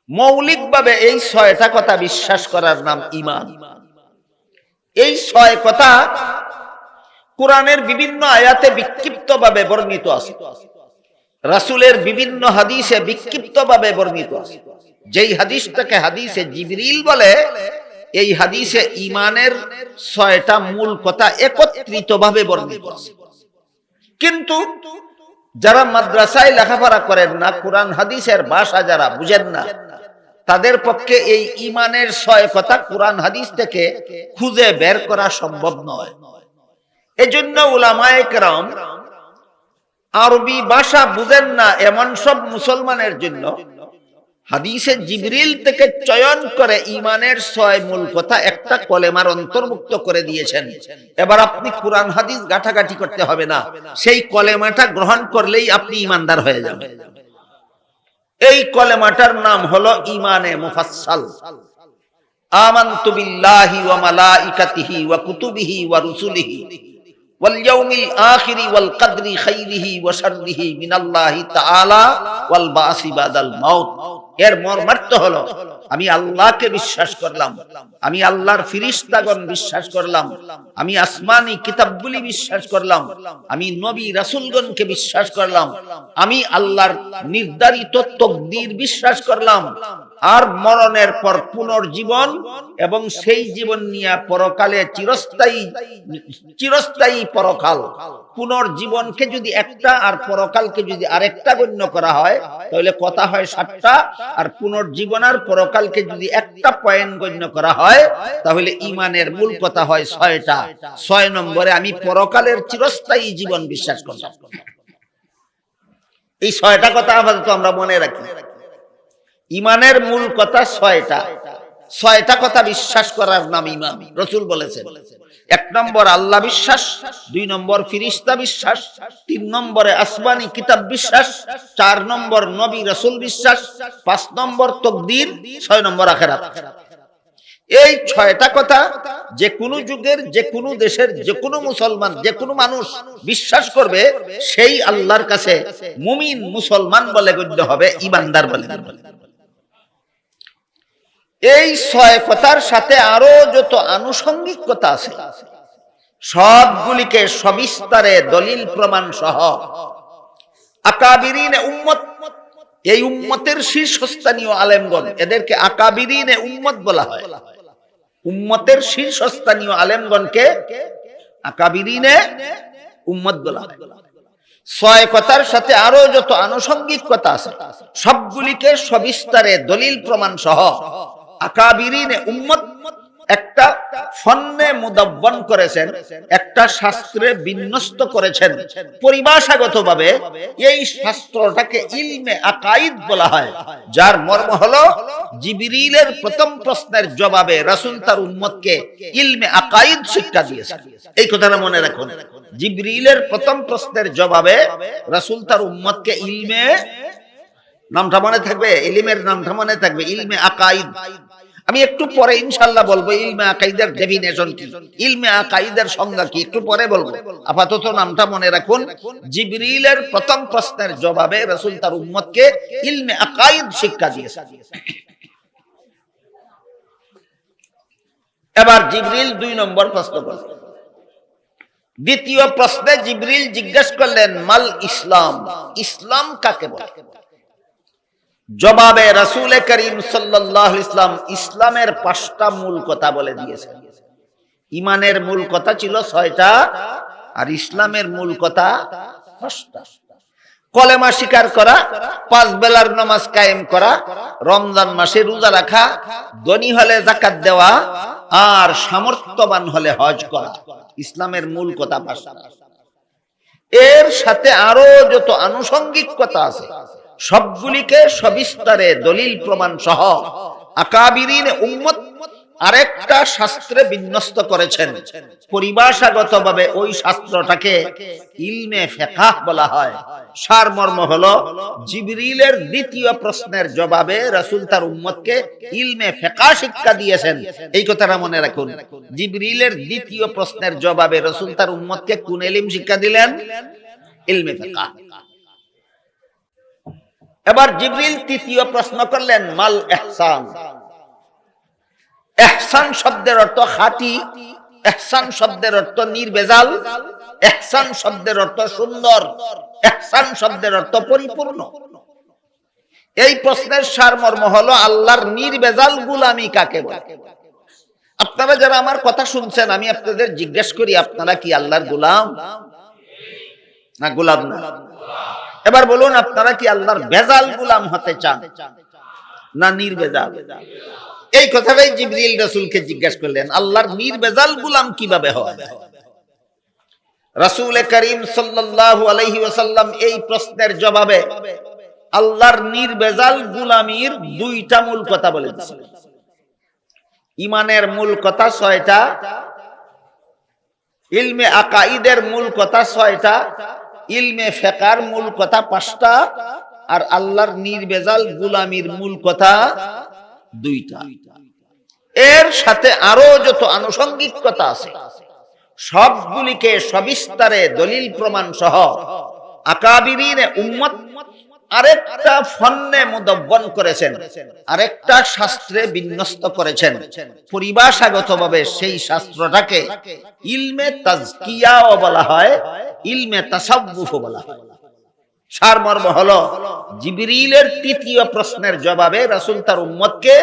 মৌলিকভাবে এই ৬টা কথা বিশ্বাস করার নাম ঈমান। এই ৬ কথা কোরআনের বিভিন্ন আয়াতে বিক্ষিপ্তভাবে বর্ণিত আছে, রাসূলের বিভিন্ন হাদিসে বিক্ষিপ্তভাবে বর্ণিত আছে। যেই হাদিসটাকে হাদিসে জিবরিল বলে, এই হাদিসে ঈমানের ৬টা মূল কথা একত্রিতভাবে বর্ণিত আছে। কিন্তু যারা মাদ্রাসায় লেখাপড়া করেন না, কোরআন হাদিসের ভাষা যারা বুঝেন না, তাদের পক্ষে এই ঈমানের ৬ কথা কোরআন হাদিস থেকে খুঁজে বের করা সম্ভব নয়। এজন্য উলামায়ে কেরাম আরবি ভাষা বুঝেন না এমন সব মুসলমানের জন্য হাদিসে জিবরিল থেকে চয়ন করে ঈমানের ৬ মূল কথা একটা কলেমার অন্তর্ভুক্ত করে দিয়েছেন। এবার আপনি কোরআন হাদিস গাঁটাগাঁটি করতে হবে না, সেই কলেমাটা গ্রহণ করলেই আপনি ঈমানদার হয়ে যাবেন। এই কলেমাটার নাম হলো ঈমানে মুফাসসাল। আমানতু বিল্লাহি ওয়া মালাইকাতিহি ওয়া কুতুবিহি ওয়া রুসুলিহি ওয়াল ইয়াউমিল আখিরি ওয়াল কদরি খাইরিহি ওয়া শাররিহি মিনাল্লাহি তাআলা ওয়াল বাসি বাদাল মাউত। এর মর্মার্থ হলো আমি আল্লাহকে বিশ্বাস করলাম, আমি আল্লাহর ফেরেশতাগণ বিশ্বাস করলাম, আমি আসমানি কিতাবগুলি বিশ্বাস করলাম, আমি নবী রাসূলগণকে বিশ্বাস করলাম, আমি আল্লাহর নির্ধারিত তকদীর বিশ্বাস করলাম, আর মরণের পর পুনর্জীবন এবং সেই জীবন নিয়ে পরকালে চিরস্থায়ী পরকাল। পুনর্জীবনকে যদি একটা আর পরকালকে যদি আরেকটা গণ্য করা হয় তাহলে কথা হয় ৭টা, আর পুনর্জীবন আর পরকালকে যদি একটা পয়েন্ট গণ্য করা হয় তাহলে ঈমানের মূল কথা হয় ৬টা। ৬ নম্বরে আমি পরকালের চিরস্থায়ী জীবন বিশ্বাস করলাম। এই ৬টা কথা আপাতত আমরা মনে রাখি। ঈমানের মূল কথা ৬টা। ৬টা কথা বিশ্বাস করার নাম ঈমান, রাসূল বলেছেন। এক নম্বর আল্লাহ বিশ্বাস, 2 নম্বর ফিরিস্তা বিশ্বাস, 3 নম্বরে আসমানি কিতাব বিশ্বাস, 4 নম্বর নবী রাসূল বিশ্বাস, 5 নম্বর তাকদীর, 6 নম্বর আখিরাত। এই 6টা কথা যে কোনো যুগের, যে কোনো দেশের, যে কোনো মুসলমান, যে কোনো মানুষ বিশ্বাস করবে, সেই আল্লাহর কাছে মুমিন মুসলমান বলে গণ্য হবে, ঈমানদার বলে। এই 6 কথার সাথে আরো যত আনুষঙ্গিক কথা আছে সবগুলিকে সবিস্তারে দলিল প্রমাণ সহ আকাবিরিনে উম্মত, এই উম্মতের শীর্ষস্থানীয় আলেমগণ, এদেরকে আকাবিরিনে উম্মত বলা হয়। উম্মতের শীর্ষস্থানীয় আলেমগণকে আকাবিরিনে উম্মত বলা হয়। 6 কথার সাথে আরো যত আনুষঙ্গিক কথা আছে সবগুলিকে সবিস্তারে দলিল প্রমাণ সহ আকাবিরিনে উম্মত একটা ফন্নে মুদাব্বান করেছেন, একটা শাস্ত্রে বিন্যস্ত করেছেন। পরিভাষাগতভাবে এই শাস্ত্রটাকে ইলমে আকাইদ বলা হয়, যার মর্ম হলো জিবরিলের প্রথম প্রশ্নের জবাবে রাসূল তার উম্মতকে ইলমে আকাইদ শিক্ষা দিয়েছেন। এই কথাটা মনে রাখুন, জিবরিলের প্রথম প্রশ্নের জবাবে রাসূল তার উম্মতকে ইলমে, নামটা মনে থাকবে, ইলমের নামটা মনে থাকবে, ইলমে আকাইদ। আমি একটু পরে ইনশাআল্লাহ বলবো ইলমে আকাইদের ডেফিনেশন কি, ইলমে আকাইদের সংজ্ঞা কি, একটু পরে বলবো। আপাতত নামটা মনে রাখুন, জিবরিলের প্রথম প্রশ্নের জবাবে রাসূল তার উম্মতকে ইলমে আকাইদ শিক্ষা দিয়েছেন। এবার জিবরিল 2 নম্বর প্রশ্ন করলেন। দ্বিতীয় প্রশ্নে জিবরিল জিজ্ঞেস করলেন মাল ইসলাম, ইসলাম কাকে বলে? জবাবে রাসূল করিম সাল্লাল্লাহু আলাইহি ওয়াসাল্লাম ইসলামের 5টা মূল কথা বলে দিয়েছেন। ঈমানের মূল কথা ছিল 6টা, আর ইসলামের মূল কথা 5টা। কলেমা স্বীকার করা, 5 বেলার নামাজ কায়েম করা, রমজান মাসে রোজা রাখা, ধনী হলে যাকাত দেওয়া, আর সামর্থ্যবান হলে হজ করা। ইসলামের মূল কথা 5টা। এর সাথে আরো যত আনুষঙ্গিক কথা আছে সবগুলিকে সবিস্তারে দলিল প্রমাণ সহ আকাবিরিন উম্মত আরেকটা শাস্ত্রে বিন্যস্ত করেছেন। পরিভাষাগতভাবে ওই শাস্ত্রটাকে ইলমে ফিকহ বলা হয়। সারমর্ম হলো জিবরিলের দ্বিতীয় প্রশ্নের জবাবে রাসূল তার উম্মতকে ইলমে ফিকহ শিক্ষা দিয়েছেন। এই কথাটা মনে রাখুন, জিবরিলের দ্বিতীয় প্রশ্নের জবাবে রাসূল তার উম্মতকে কোন ইলম শিক্ষা দিলেন? ইলমে ফিকহ। এবার জিবরিল তৃতীয় প্রশ্ন করলেন মাল ইহসান। ইহসান শব্দের অর্থ খাঁটি, ইহসান শব্দের অর্থ নির্ভেজাল, ইহসান শব্দের অর্থ সুন্দর, ইহসান শব্দের অর্থ পরিপূর্ণ। এই প্রশ্নের সারমর্ম হলো আল্লাহর নির্ভেজাল গোলামি কাকে বলে? আপনারা যারা আমার কথা শুনছেন, আমি আপনাদের জিজ্ঞেস করি, আপনারা কি আল্লাহর গোলাম না গোলাম না? এবার বলুন, আপনারা কি আল্লাহর ভেজাল গোলাম হতে চান না নির্ভেজাল? এই কথাটাই জিবরিল রাসূলকে জিজ্ঞেস করলেন, আল্লাহর নির্ভেজাল গোলাম কিভাবে হয়? রাসূল করিম সাল্লাল্লাহু আলাইহি ওয়াসাল্লাম এই প্রশ্নের জবাবে আল্লাহর নির্ভেজাল গোলামির 2টা মূল কথা বলে দিয়েছেন। ঈমানের মূল কথা 6টা, ইলমে আকাইদের মূল কথা 6টা, ইলমে ফিকহের মূল কথা 5টা, আর আল্লাহর নির্ভেজাল গোলামির মূল কথা 2টা। এর সাথে আরো যত আনুষঙ্গিক কথা আছে সবগুলিকে সবিস্তারে দলিল প্রমাণ সহ আকাবিরিনে উম্মত আরেকটা ফন্নে মুদাব্বান করেছেন, আরেকটা শাস্ত্রে বিন্যস্ত করেছেন। পরিভাষাগতভাবে সেই শাস্ত্রটাকে ইলমে তাজকিয়াও বলা হয়, ইলমে তাসাউফও বলা হয়। সারমর্ম হলো জিবরিলের তৃতীয় প্রশ্নের জবাবে রাসূল তার উম্মতকে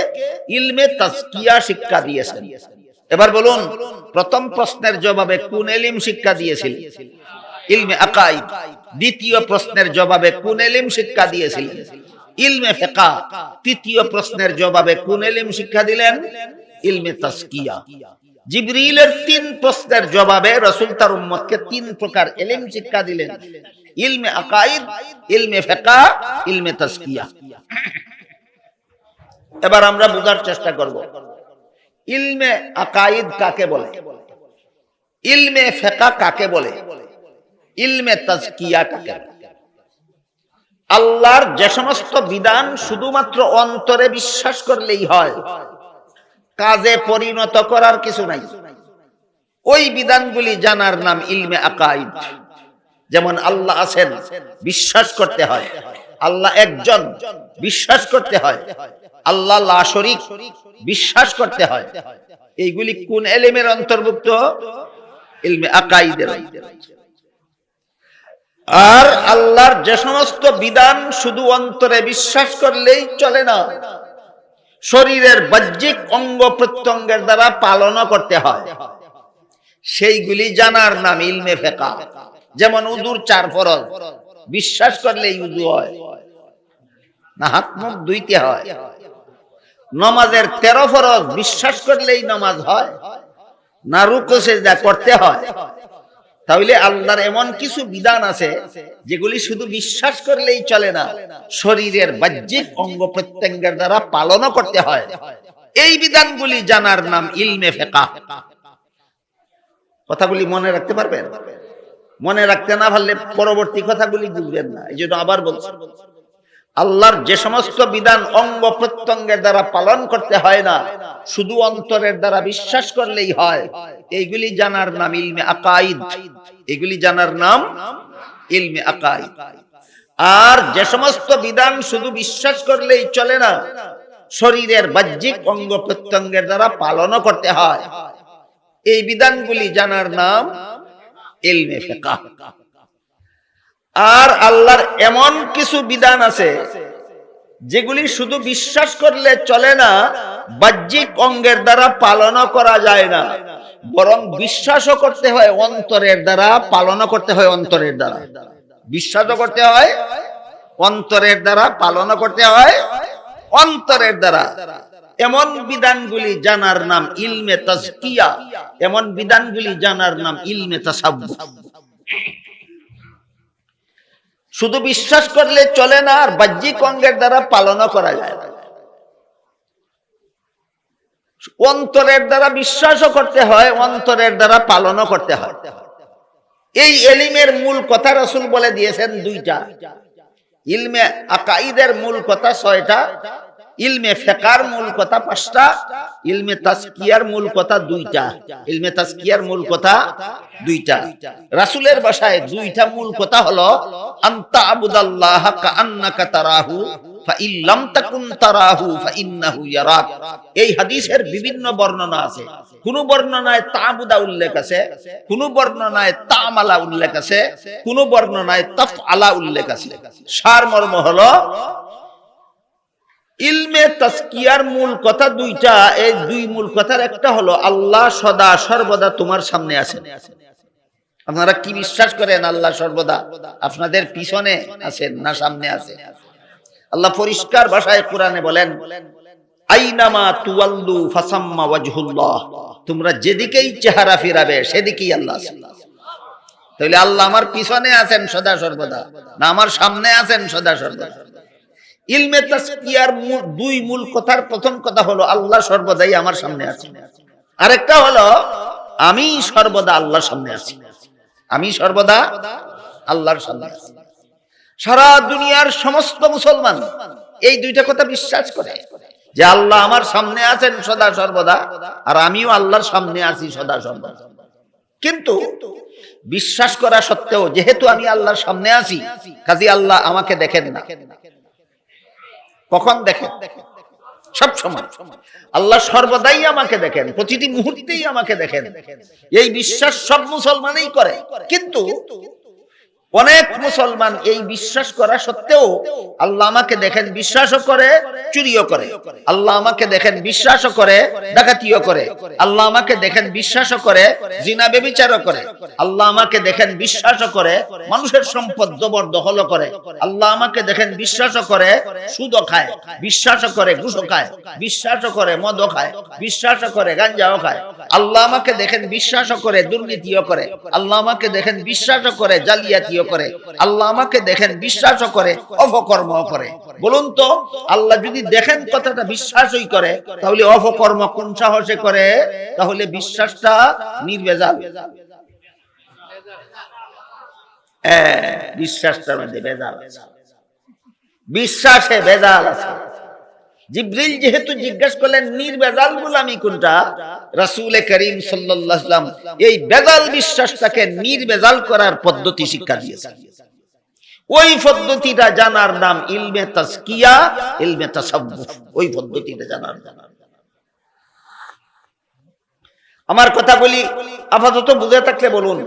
ইলমে তাজকিয়া শিক্ষা দিয়েছেন। এবার বলুন, প্রথম প্রশ্নের জবাবে কোন ইলম শিক্ষা দিয়েছিলেন? ইলমে আকাইদ। দ্বিতীয় প্রশ্নের জবাবে কোন ইলম শিক্ষা দিয়েছিলেন? ইলমে ফিকহ। তৃতীয় প্রশ্নের জবাবে কোন ইলম শিক্ষা দিলেন? ইলমে তাজকিয়া। জিবরিলের 3 প্রশ্নের জবাবে রাসূল তার উম্মতকে 3 প্রকার ইলম শিক্ষা দিলেন: ইলমে আকাইদ, ইলমে ফিকহ, ইলমে তাজকিয়া। এবার আমরা বোঝার চেষ্টা করব ইলমে আকাইদ কাকে বলে। ইলমে ফিকহ কাকে বলে, ইলমে তাজকিয়া কাকে বলে? আল্লাহর যে সমস্ত বিধান শুধুমাত্র অন্তরে বিশ্বাস করলেই হয়, কাজে পরিণত করার কিছু নাই, ওই বিধানগুলি জানার নাম ইলমে আকাইদ। যেমন আল্লাহ আছেন, বিশ্বাস করতে হয়। আল্লাহ একজন, বিশ্বাস করতে হয়। আল্লাহ লা শরীক, বিশ্বাস করতে হয়। এইগুলি কোন ইলমের অন্তর্ভুক্ত? ইলমে আকাইদের। আর আল্লাহর যে সমস্ত বিধান শুধু অন্তরে বিশ্বাস করলেই চলে না, শরীরের বাহ্যিক অঙ্গ প্রত্যঙ্গের দ্বারা পালন করতে হয়, সেইগুলি জানার নাম ইলমে ফিকহ। যেমন উযুর 4 ফরজ, বিশ্বাস করলেই উযু হয় না, হাত মুখ ধুইতে হয়। নামাজের 13 ফরজ, বিশ্বাস করলেই নামাজ হয় না, রুকু সিজদা করতে হয়। তাহলে আল্লাহর এমন কিছু বিধান আছে যেগুলি শুধু বিশ্বাস করলেই চলে না, শরীরের বাহ্যিক অঙ্গ প্রত্যঙ্গের দ্বারা পালন করতে হয়। এই বিধানগুলি জানার নাম ইলমে ফিকহ। কথাগুলি মনে রাখতে পারবেন? মনে রাখতে না পারলে পরবর্তী কথাগুলি বুঝবেন না। এই জন্য আবার বলছি, আল্লাহর যে সমস্ত বিধান অঙ্গ প্রত্যঙ্গের দ্বারা পালন করতে হয় না, শুধু অন্তরের দ্বারা বিশ্বাস করলেই হয়, এইগুলি জানার নাম ইলমে আকাইদ। এগুলি জানার নাম ইলমে আকাইদ। আর যে সমস্ত বিধান শুধু বিশ্বাস করলেই চলে না, শরীরের বাহ্যিক অঙ্গ প্রত্যঙ্গের দ্বারা পালন করতে হয়, এই বিধানগুলি জানার নাম ইলমে ফিকহ। আর আল্লাহর এমন কিছু বিধান আছে যেগুলি শুধু বিশ্বাস করলে চলে না, বাহ্যিক অঙ্গের দ্বারা পালন করা যায় না, বরং বিশ্বাসও করতে হয় অন্তরের দ্বারা, পালন করতে হয় অন্তরের দ্বারা। বিশ্বাসও করতে হয় অন্তরের দ্বারা, পালন করতে হয় অন্তরের দ্বারা। এমন বিধানগুলি জানার নাম ইলমে তাজকিয়া, এমন বিধানগুলি জানার নাম ইলমে তাসাব্বুহ। শুধু বিশ্বাস করলে চলে না, আর বাহ্যিক অঙ্গের দ্বারা পালন করা যায় না। অন্তরের দ্বারা বিশ্বাসও করতে হয়, অন্তরের দ্বারা পালনও করতে হয়। এই ইলমের মূল কথা রাসূল বলে দিয়েছেন 2টা। ইলমে আকাইদের মূল কথা 6টা, ইলমে ফিকহর মূল কথা 5টা, ইলমে তাজকিয়ার মূল কথা 2টা। ইলমে তাজকিয়ার মূল কথা 2টা। রাসূলের ভাষায় 2টা মূল কথা হলো আনতা আবুদাল্লাহ কাআন্নাকা তারাহু ফাইন লাম তাকুন তারাহু ফাইন্নাহু ইয়ারাক। এই হাদিসের বিভিন্ন বর্ণনা আছে। কোন বর্ণনায় তা'বুদা উল্লেখ আছে, কোন বর্ণনায় তা'মালা উল্লেখ আছে, কোন বর্ণনায় তাফআলা উল্লেখ আছে। সারমর্ম হলো ইলমে তাজকিয়ার মূল কথা 2টা। এই 2 মূল কথার একটা হলো আল্লাহ সদা সর্বদা তোমার সামনে আছেন। আপনারা কি বিশ্বাস করেন আল্লাহ সর্বদা আপনাদের পিছনে আছেন না সামনে আছেন? আল্লাহ পরিষ্কার ভাষায় কোরআনে বলেন, আইনামা তুওয়াল্লু ফাসাম্মা ওয়াজহুল্লাহ, তোমরা যেদিকেই চেহারা ফিরাবে সেদিকেই আল্লাহ আছেন। তাহলে আল্লাহ আমার পিছনে আছেন সদা সর্বদা, না আমার সামনে আছেন সদা সর্বদা? ইলমে তাজকিয়ার 2 মূল কথার প্রথম কথা হলো আল্লাহ সর্বদাই আমার সামনে আছেন। আরেকটা হলো আমি সর্বদা আল্লাহর সামনে আছি, আমি সর্বদা আল্লাহর সামনে আছি। সারা দুনিয়ার সমস্ত মুসলমান এই 2টা কথা বিশ্বাস করে যে আল্লাহ আমার সামনে আছেন সদা সর্বদা, আর আমিও আল্লাহর সামনে আছি সদা সর্বদা। কিন্তু বিশ্বাস করা সত্ত্বেও যেহেতু আমি আল্লাহর সামনে আছি, কাজী আল্লাহ আমাকে দেখেন না। কখন দেখেন? সব সময়। আল্লাহ সর্বদাই আমাকে দেখেন, প্রতিটি মুহূর্তেই আমাকে দেখেন। এই বিশ্বাস সব মুসলমানই করে। কিন্তু অনেক মুসলমান এই বিশ্বাস করা সত্ত্বেও আল্লাহ আমাকে দেখেন বিশ্বাসও করে, চুরিও করে। আল্লাহ আমাকে দেখেন বিশ্বাসও করে, ডাকাতিও করে। আল্লাহ আমাকে দেখেন বিশ্বাসও করে, জিনা ব্যভিচারও করে। আল্লাহ আমাকে দেখেন বিশ্বাসও করে, মানুষের সম্পদ জবরদখলও করে। আল্লাহ আমাকে দেখেন বিশ্বাসও করে, সুদও খায়, বিশ্বাসও করে ঘুষও খায়, বিশ্বাসও করে মদও খায়, বিশ্বাসও করে গাঞ্জাও খায়। আল্লাহ আমাকে দেখেন বিশ্বাসও করে, দুর্নীতিও করে। আল্লাহ আমাকে দেখেন বিশ্বাসও করে, জালিয়াতিও করে। আল্লাহ আমাকে দেখেন বিশ্বাসও করে, অপকর্মও করে। বলুন তো, আল্লাহ যদি দেখেন কথাটা বিশ্বাসই করে, তাহলে অপকর্ম কোন সাহসে করে? তাহলে বিশ্বাসটা নির্ভেজাল। বিশ্বাসটার মধ্যে ভেজাল আছে, বিশ্বাসে ভেজাল আছে। জিবরিল যেহেতু জিজ্ঞেস করলেন নির্ভেজাল গোলামি কোনটা, রাসূল করিম সাল্লাল্লাহু আলাইহি ওয়াসাল্লাম এই ভেজাল বিশ্বাসটাকে নির্ভেজাল করার পদ্ধতি শিক্ষা দিয়েছেন। ওই পদ্ধতিটা জানার নাম ইলমে তাজকিয়া, ইলমে তাসাব্বুফ। ওই পদ্ধতিটা জানার নাম। আমার কথা বলি আপাতত বুঝে থাকলে বলুন,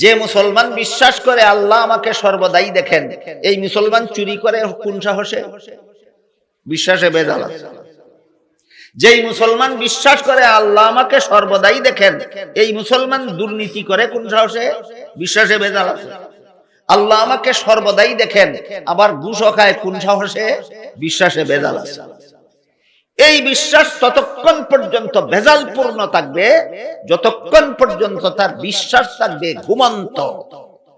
যে মুসলমান বিশ্বাস করে আল্লাহ আমাকে সর্বদাই দেখেন, এই মুসলমান চুরি করে কোন সাহসে? বিশ্বাসে ভেজাল আছে। যেই মুসলমান বিশ্বাস করে আল্লাহ আমাকে সর্বদাই দেখেন, এই মুসলমান দুর্নীতি করে কোন সাহসে? বিশ্বাসে ভেজাল আছে। আল্লাহ আমাকে সর্বদাই দেখেন আবার ঘুষও খায় কোন সাহসে? বিশ্বাসে ভেজাল আছে। এই বিশ্বাস ততক্ষণ পর্যন্ত ভেজাল পূর্ণ থাকবে যতক্ষণ পর্যন্ত তার বিশ্বাস থাকবে ঘুমন্ত।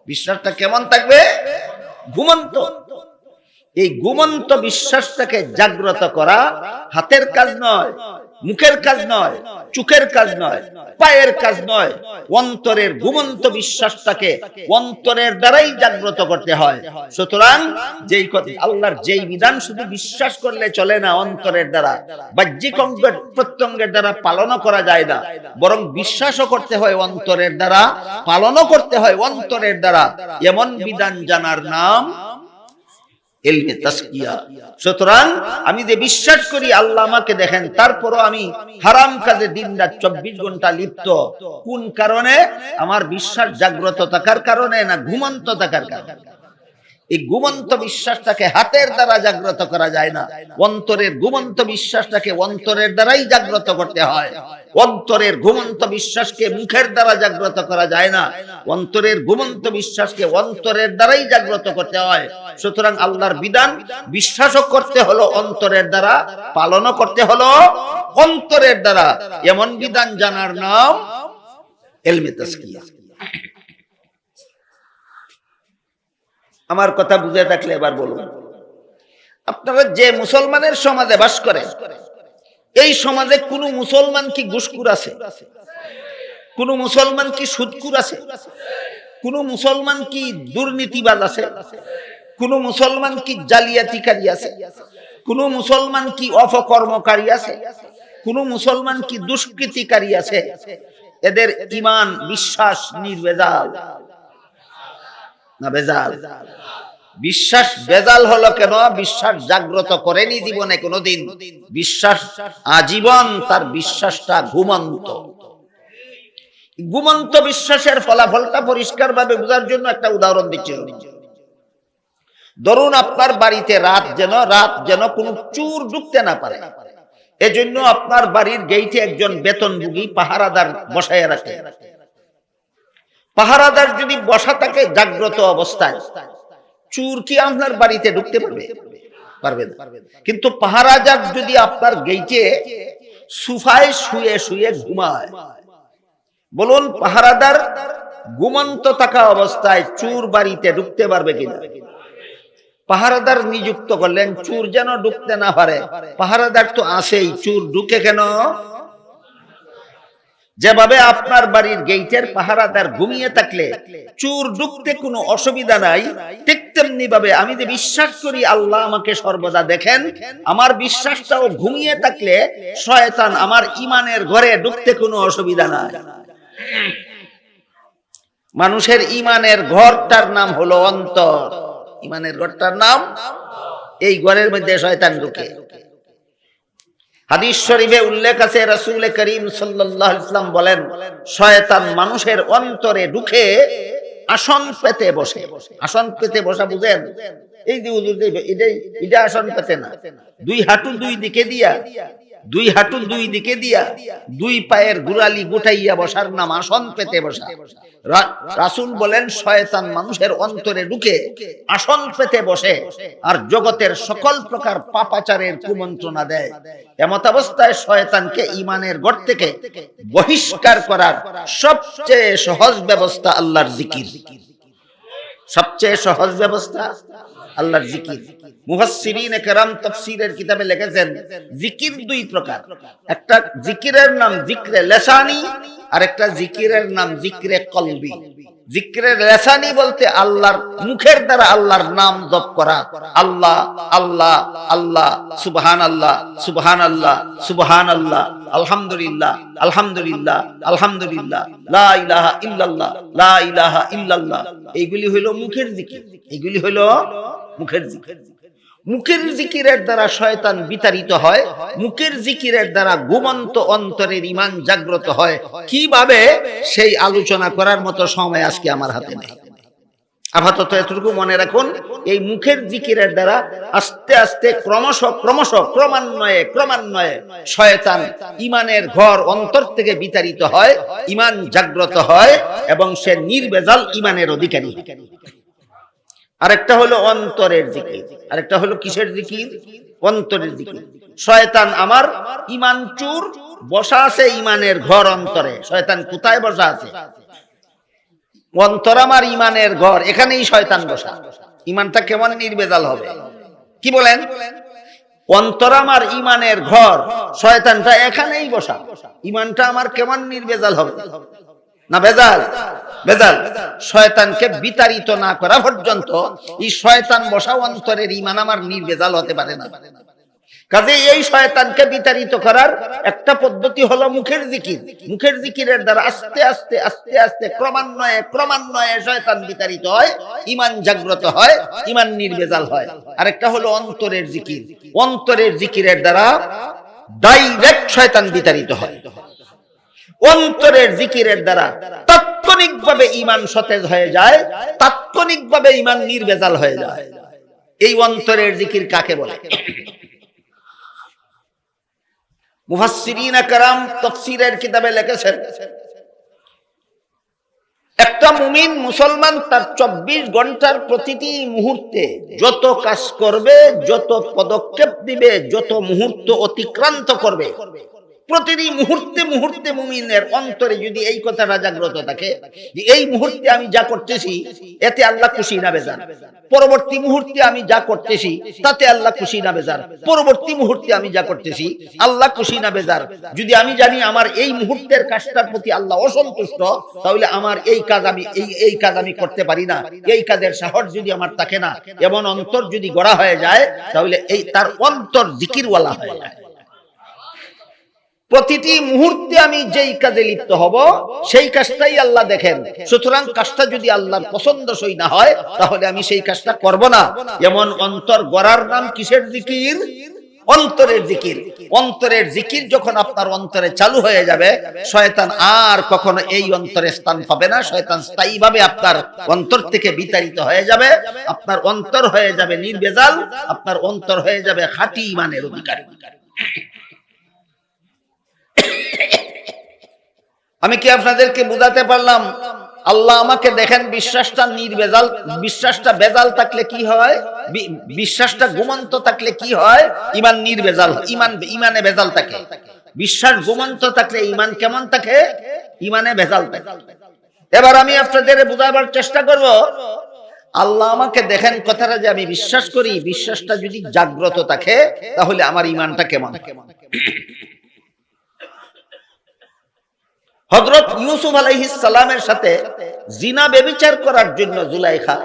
বিশ্বাসটা কেমন থাকবে? ঘুমন্ত। এই ঘুমন্ত বিশ্বাসটাকে জাগ্রত করা হাতের কাজ নয়, মুখের কাজ নয়, চোখের কাজ নয়, পায়ের কাজ নয়। অন্তরের ঘুমন্ত বিশ্বাসটাকে অন্তরের দ্বারাই জাগ্রত করতে হয়। সুতরাং যেই আল্লাহর যেই বিধান শুধু বিশ্বাস করলে চলে না, অন্তরের দ্বারা বাহ্যিক অঙ্গ প্রত্যঙ্গের দ্বারা পালনও করা যায় না, বরং বিশ্বাসও করতে হয় অন্তরের দ্বারা, পালনও করতে হয় অন্তরের দ্বারা। এমন বিধান জানার নাম ইলমে তাজকিয়া। সুতরাং আমি যে বিশ্বাস করি আল্লাহ আমাকে দেখেন, তারপরও আমি হারাম কাজে দিনরাত 24 ঘন্টা লিপ্ত, কোন কারণে? আমার বিশ্বাস জাগ্রত থাকার কারণে না ঘুমন্ত থাকার কারণে? এই ঘুমন্ত বিশ্বাসটাকে হাতের দ্বারা জাগ্রত করা যায় না, অন্তরের ঘুমন্ত বিশ্বাসটাকে অন্তরের দ্বারাই জাগ্রত করতে হয়। অন্তরের ঘুমন্ত বিশ্বাসকে মুখের দ্বারা জাগ্রত করা যায় না, অন্তরের ঘুমন্ত বিশ্বাসকে অন্তরের দ্বারাই জাগ্রত করতে হয়। সুতরাং আল্লাহর বিধান বিশ্বাসও করতে হলো অন্তরের দ্বারা, পালনও করতে হলো অন্তরের দ্বারা। এমন বিধান জানার নাম ইলমে তাজকিয়া। আমার কথা বুঝে থাকলে এবার বলুন, আপনারা যে মুসলমানের সমাজে বাস করেন, এই সমাজে কোন মুসলমান কি ঘুষখোর আছে? কোন মুসলমান কি সুদখোর আছে? কোন মুসলমান কি দুর্নীতিবাজ আছে? কোন মুসলমান কি জালিয়াতিকারী আছে? কোন মুসলমান কি অপকর্মকারী আছে? কোন মুসলমান কি দুষ্কৃতিকারী আছে? এদের ঈমান বিশ্বাস নির্ভেজাল না ভেজাল? বিশ্বাস ভেজাল হলো কেন? বিশ্বাস জাগ্রত করেনি জীবনে কোনোদিন। বিশ্বাস আজীবন তার বিশ্বাসটা ঘুমন্ত। ঘুমন্ত বিশ্বাসের ফলাফলটা পরিষ্কার ভাবে বোঝার জন্য একটা উদাহরণ দিচ্ছি। ধরুন আপনার বাড়িতে রাত যেন কোনো চোর ঢুকতে না পারে, এজন্য আপনার বাড়ির গেইটে একজন বেতনভোগী পাহারাদার বসায় রাখে। পাহারাদার যদি বসা থাকে জাগ্রত অবস্থায়, চোর কি আপনার বাড়িতে ঢুকতে পারবে? পারবে না। কিন্তু পাহারাদার যদি আপনার গেইটে সোফায় শুয়ে শুয়ে ঘুমায়, বলুন পাহারাদার ঘুমন্ত থাকা অবস্থায় চোর বাড়িতে ঢুকতে পারবে কিনা? পাহারাদার নিযুক্ত করলেন চোর যেন ঢুকতে না পারে। পাহারাদার তো আছেই, চোর ঢুকে কেন? যেভাবে আপনার বাড়ির গেইটের পাহারাদার ঘুমিয়ে থাকলে চোর ঢুকতে কোনো অসুবিধা নাই, ঠিক তেমনি ভাবে আমি যে বিশ্বাস করি আল্লাহ আমাকে সর্বদা দেখেন, আমার বিশ্বাসটাও ঘুমিয়ে থাকলে শয়তান আমার ঈমানের ঘরে ঢুকতে কোনো অসুবিধা নাই। মানুষের ঈমানের ঘরটার নাম হলো অন্তর। ঈমানের ঘরটার নাম, এই ঘরের মধ্যে শয়তান ঢুকে। হাদিস শরীফে উল্লেখ আছে, রাসূল করিম সাল্লাল্লাহু আলাইহি ওয়াসাল্লাম বলেন, শয়তান মানুষের অন্তরে ঢুকে আসন পেতে বসে। আসন পেতে বসা বুঝেন? এই যে হুজুর এটা আসন পেতে না, দুই হাঁটু দুই দিকে দিয়া, দুই হাঁটু দুই দিকে দিয়া দুই পায়ের গোড়ালি গুটাইয়া বসার নাম আসন পেতে বসা। রাসূল বলেন শয়তান মানুষের অন্তরে ঢুকে আসন পেতে বসে আর জগতের সকল প্রকার পাপাচারের কুমন্ত্রণা দেয়। এমত অবস্থায় শয়তানকে ঈমানের ঘর থেকে বহিষ্কার করার সবচেয়ে সহজ ব্যবস্থা আল্লাহর জিকির। সবচেয়ে সহজ ব্যবস্থা আল্লাহর জিকির। মুফাসসিরিনে কেরাম তাফসীরের কিতাবে লিখেছেন জিকির দুই প্রকার। একটা জিকিরের নাম জিকরে লিসানি, আরেকটা জিকিরের নাম জিক্রে কলবি। জিক্রে লিসানি বলতে আল্লাহর মুখের দ্বারা আল্লাহর নাম জপ করা। আল্লাহ আল্লাহ আল্লাহ, সুবহানাল্লাহ সুবহানাল্লাহ সুবহানাল্লাহ, আলহামদুলিল্লাহ আলহামদুলিল্লাহ আলহামদুলিল্লাহ, লা ইলাহা ইল্লাল্লাহ লা ইলাহা ইল্লাল্লাহ। এইগুলি হলো মুখের জিকির, এইগুলি হলো মুখের জিকির। মুখের জিকিরের দ্বারা শয়তান বিতাড়িত হয়, মুখের জিকিরের দ্বারা ঘুমন্ত অন্তরের ঈমান জাগ্রত হয়। কিভাবে সেই আলোচনা করার মতো সময় আজকে আমার হাতে নেই। আপাতত এতটুকু মনে রাখুন, এই মুখের জিকিরের দ্বারা আস্তে আস্তে ক্রমান্বয়ে শয়তান ঈমানের ঘর অন্তর থেকে বিতাড়িত হয়, ঈমান জাগ্রত হয় এবং সে নির্ভেজাল ঈমানের অধিকারী। আরেকটা হলো অন্তরের জিকির, আরেকটা হলো কিসের জিকির? অন্তরের জিকির। শয়তান আমার ঈমান চুর, বসা আছে ঈমানের ঘর অন্তরে। শয়তান কোথায় বসা আছে? অন্তর আমার ঈমানের ঘর, এখানেই শয়তান বসা। ঈমানটা কেমন নির্ভেজাল হবে? কি বলেন? অন্তর আমার ঈমানের ঘর, শয়তানটা এখানেই বসা। ঈমানটা আমার কেমন নির্ভেজাল হবে? না ভেজাল? ভেজাল। শয়তানকে বিতাড়িত না করা পর্যন্ত এই শয়তান বসা অন্তরের ঈমান আমার নির্ভেজাল হতে পারে না। কাজে এই শয়তানকে বিতাড়িত করার একটা পদ্ধতি হলো মুখের জিকির। মুখের জিকিরের দ্বারা আস্তে আস্তে আস্তে আস্তে ক্রমান্বয়ে শয়তান বিতাড়িত হয়, ঈমান জাগ্রত হয়, ঈমান নির্ভেজাল হয়। আরেকটা হলো অন্তরের জিকির। অন্তরের জিকিরের দ্বারা ডাইরেক্ট শয়তান বিতাড়িত হয়। অন্তরের জিকিরের দ্বারা তাৎক্ষণিকভাবে ঈমান সতেজ হয়ে যায়, তাৎক্ষণিকভাবে ঈমান নির্ভেজাল হয়ে যায়। এই অন্তরের জিকির কাকে বলে? মুফাসসিরিন کرام তাফসীরের কিতাবে লিখেছেন, একটা মুমিন মুসলমান তার 24 ঘন্টার প্রতিটি মুহূর্তে যত কাজ করবে, যত পদক্ষেপ দিবে, যত মুহূর্ত অতিক্রান্ত করবে, প্রতিটি মুহূর্তে মুহূর্তে মুমিনের অন্তরে যদি এই কথাটা জাগ্রত থাকে যে এই মুহূর্তে আমি যা করতেছি এতে আল্লাহ খুশি না বেজার, পরবর্তী মুহূর্তে আমি যা করতেছি তাতে আল্লাহ খুশি না বেজার, পরবর্তী মুহূর্তে আমি যা করতেছি আল্লাহ খুশি না বেজার, যদি আমি জানি আমার এই মুহূর্তের কাজটার প্রতি আল্লাহ অসন্তুষ্ট, তাহলে আমার এই কাজ আমি করতে পারি না, এই কাজের সাহস যদি আমার থাকে না, এমন অন্তর যদি গড়া হয়ে যায়, তাহলে এই তার অন্তর জিকিরওয়ালা হয়ে যায়। প্রতিটি মুহূর্তে আমি যেই কাজে লিপ্ত হব সেই কাজটাই আল্লাহ দেখেন। সুতরাং কাজটা যদি আল্লাহর পছন্দসই না হয় তাহলে আমি সেই কাজটা করব না। এমন অন্তর গড়ার নাম কিসের জিকির? অন্তরের জিকির। অন্তরের জিকির যখন আপনার অন্তরে চালু হয়ে যাবে, শয়তান আর কখনো এই অন্তরে স্থান পাবে না। শয়তান স্থায়ীভাবে আপনার অন্তর থেকে বিতাড়িত হয়ে যাবে। আপনার অন্তর হয়ে যাবে নির্ভেজাল, আপনার অন্তর হয়ে যাবে খাঁটি ঈমানের অধিকারী। আমি কি আপনাদেরকে বুঝাতে পারলাম? আল্লাহ আমাকে দেখেন, বিশ্বাসটা নির্ভেজাল, বিশ্বাসটা ভেজাল থাকলে কি হয়? বিশ্বাসটা ঘুমন্ত থাকলে কি হয়? ঈমান নির্ভেজাল, ঈমানে ভেজাল থাকে। বিশ্বাস ঘুমন্ত থাকলে ঈমান কেমন থাকে? ঈমানে ভেজাল থাকে। এবার আমি আপনাদের বুঝাবার চেষ্টা করব, আল্লাহ আমাকে দেখেন কথাটা যে আমি বিশ্বাস করি, বিশ্বাসটা যদি জাগ্রত থাকে তাহলে আমার ঈমানটা কেমন? হযরত ইউসুফ আলাইহিস সালামের সাথে জিনা ব্যভিচার করার জন্য জুলাইখা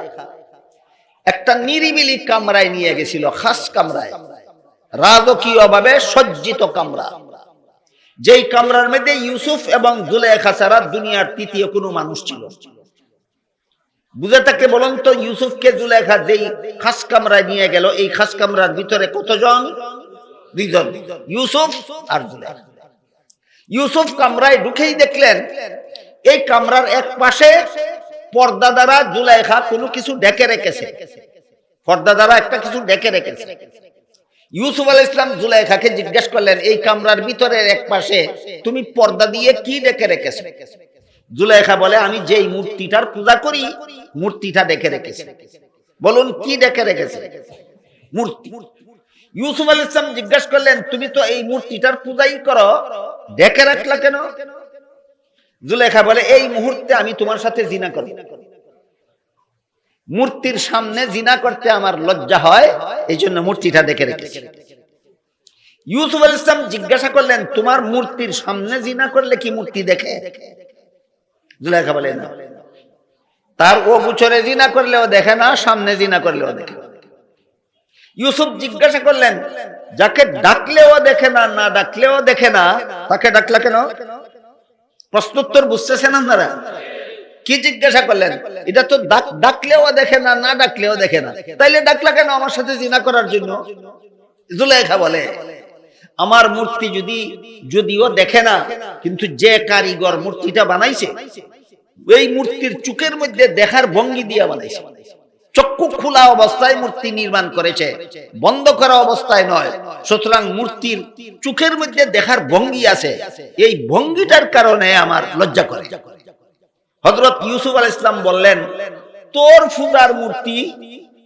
একটা নিরিবিলি কামরায় নিয়ে গেছিল, খাস কামরায়, রাজকীয়ভাবে সজ্জিত কামরা। যেই কামরার মধ্যে ইউসুফ এবং জুলাইখা ছাড়া দুনিয়ার তৃতীয় কোনো মানুষ ছিল। বুঝে থাকলে বলুন তো, ইউসুফকে জুলাইখা যেই খাস কামরায় নিয়ে গেল, এই খাস কামরার ভিতরে কতজন? 2 জন, ইউসুফ আর জুলাইখা। ইউসুফ কামরায় ঢুকেই দেখলেন এই কামরার এক পাশে পর্দা দ্বারা জুলাইখা কোনো কিছু ঢেকে রেখেছে, পর্দা দ্বারা একটা কিছু ঢেকে রেখেছে। ইউসুফ আলাইহিস সালাম জুলাইখাকে জিজ্ঞেস করলেন, এই কামরার ভিতরের এক পাশে তুমি পর্দা দিয়ে কি ঢেকে রেখেছো? জুলাইখা বলে, আমি যেই মূর্তিটার পূজা করি মূর্তিটা ঢেকে রেখেছি। বলুন কি ঢেকে রেখেছে? মূর্তি। ইউসুফ আলাইহিস সালাম জিজ্ঞেস করলেন, তুমি তো এই মূর্তিটার পূজাই করো, ঢেকে রাখলা কেন? জুলাইখা বলে, এই মুহূর্তে আমি তোমার সাথে জিনা করি, মূর্তির সামনে জিনা করতে আমার লজ্জা হয়, এই জন্য মূর্তিটা ঢেকে রেখেছি। ইউসুফ আলাইহিস সালাম জিজ্ঞাসা করলেন, তোমার মূর্তির সামনে জিনা করলে কি মূর্তি দেখে? জুলাইখা বলে না, তার ও গোচরে জিনা করলেও দেখে না, সামনে জিনা করলেও দেখে না। ইউসুফ জিজ্ঞাসা করলেন, যাকে ডাকলেও দেখে না, না ডাকলেও দেখে না, তাকে ডাকলা কেন? প্রশ্নোত্তর বুঝতেছেন আপনারা? কি জিজ্ঞাসা করলেন? এটা তো ডাকলেও দেখে না, না ডাকলেও দেখে না, তাইলে ডাকলা কেন আমার সাথে জিনা করার জন্য? জুলাইখা বলে, আমার মূর্তি যদিও দেখে না, কিন্তু যে কারিগর মূর্তিটা বানাইছে, এই মূর্তির চোখের মধ্যে দেখার ভঙ্গি দিয়ে বানাইছে। চক্ষু খোলা অবস্থায় মূর্তি নির্মাণ করেছে, বন্ধ করা অবস্থায় নয়। সুতরাং মূর্তির চোখের মধ্যে দেখার ভঙ্গি আছে, এই ভঙ্গিটার কারণে আমার লজ্জা করে। হযরত ইউসুফ আলাইহিস সালাম বললেন, তোর পূজার মূর্তি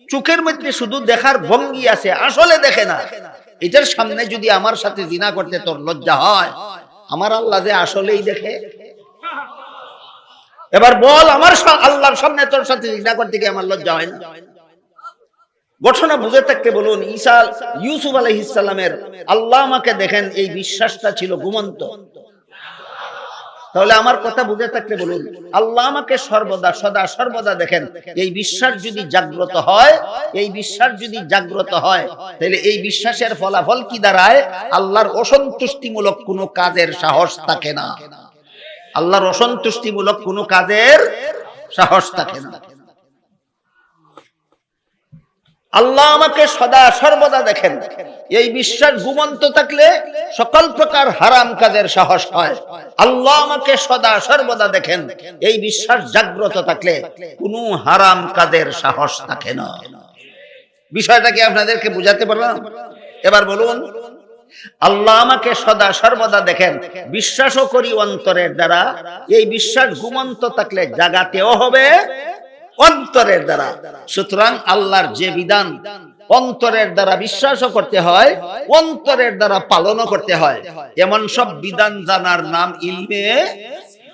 চোখের মধ্যে শুধু দেখার ভঙ্গি আছে, আসলে দেখে না। এটার সামনে যদি আমার সাথে জিনা করতে তোর লজ্জা হয়, আমার আল্লাহ যে আসলেই দেখে। এবার বল, আমার আল্লাহর সামনে তোর সাথে জিনা করতে কি আমার লজ্জা হয় না? ঘটনা বুঝে থাকতে বলুন, ইউসুফ আলাইহিস সালামের আল্লাহ আমাকে দেখেন এই বিশ্বাসটা ছিল ঘুমন্ত। তাহলে আমার কথা বুঝে থাকতে বলুন, আল্লাহ আমাকে সর্বদা সদা সর্বদা দেখেন, এই বিশ্বাস যদি জাগ্রত হয়, এই বিশ্বাস যদি জাগ্রত হয়, তাহলে এই বিশ্বাসের ফলাফল কি দাঁড়ায়? আল্লাহর অসন্তুষ্টিমূলক কোনো কাজের সাহস থাকে না। আল্লাহর অসন্তুষ্টিমূলক কোনো কাজের সাহস থাকে না। আল্লাহ আমাকে সদা সর্বদা দেখেন, এই বিশ্বাস ঘুমন্ত থাকলে সকল প্রকার হারাম কাজের সাহস হয়। আল্লাহ আমাকে সদা সর্বদা দেখেন, এই বিশ্বাস জাগ্রত থাকলে কোনো হারাম কাজের সাহস থাকে না। বিষয়টা কি আপনাদেরকে বুঝাতে পারলাম? এবার বলুন, আল্লাহ আমাকে সদা সর্বদা দেখেন, বিশ্বাসও করি অন্তরের দ্বারা। এই বিশ্বাস ঘুমন্ত থাকলে জাগাতেও হবে অন্তরের দ্বারা। সুতরাং আল্লাহর যে বিধান অন্তরের দ্বারা বিশ্বাসও করতে হয়, অন্তরের দ্বারা পালনও করতে হয়। এমন সব বিধান জানার নাম ইলমে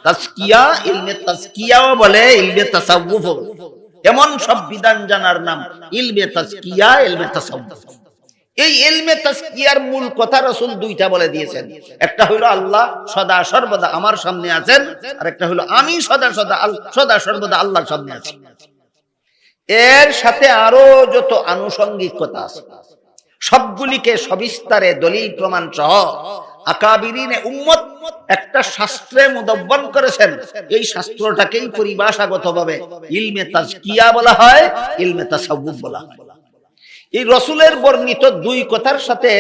তাজকিয়া। ইলমে তাজকিয়াও বলে, ইলমে তাসাউফ। এমন সব বিধান জানার নাম ইলমে তাজকিয়া, ইলমে তাসাউফ। এই ইলমে তাজকিয়ার মূল কথা রাসূল দুইটা বলে দিয়েছেন। একটা হলো আল্লাহ সদা সর্বদা আমার সামনে আছেন, আর একটা হলো আমি সদা সর্বদা আল্লাহর সামনে আছি। এর সাথে আরো যত আনুষঙ্গিক কথা আছে, সবগুলিকে সবিস্তারে দলিল প্রমাণ সহ আকাবিরিনে উম্মত একটা শাস্ত্রে মুদব্বন করেছেন। এই শাস্ত্রটাকেই পরিভাষাগতভাবে ইলমে তাজকিয়া বলা হয়, ইলমে তাসাউফ বলা হয়। এই রসুলের বর্ণিত দুই কথার সাথে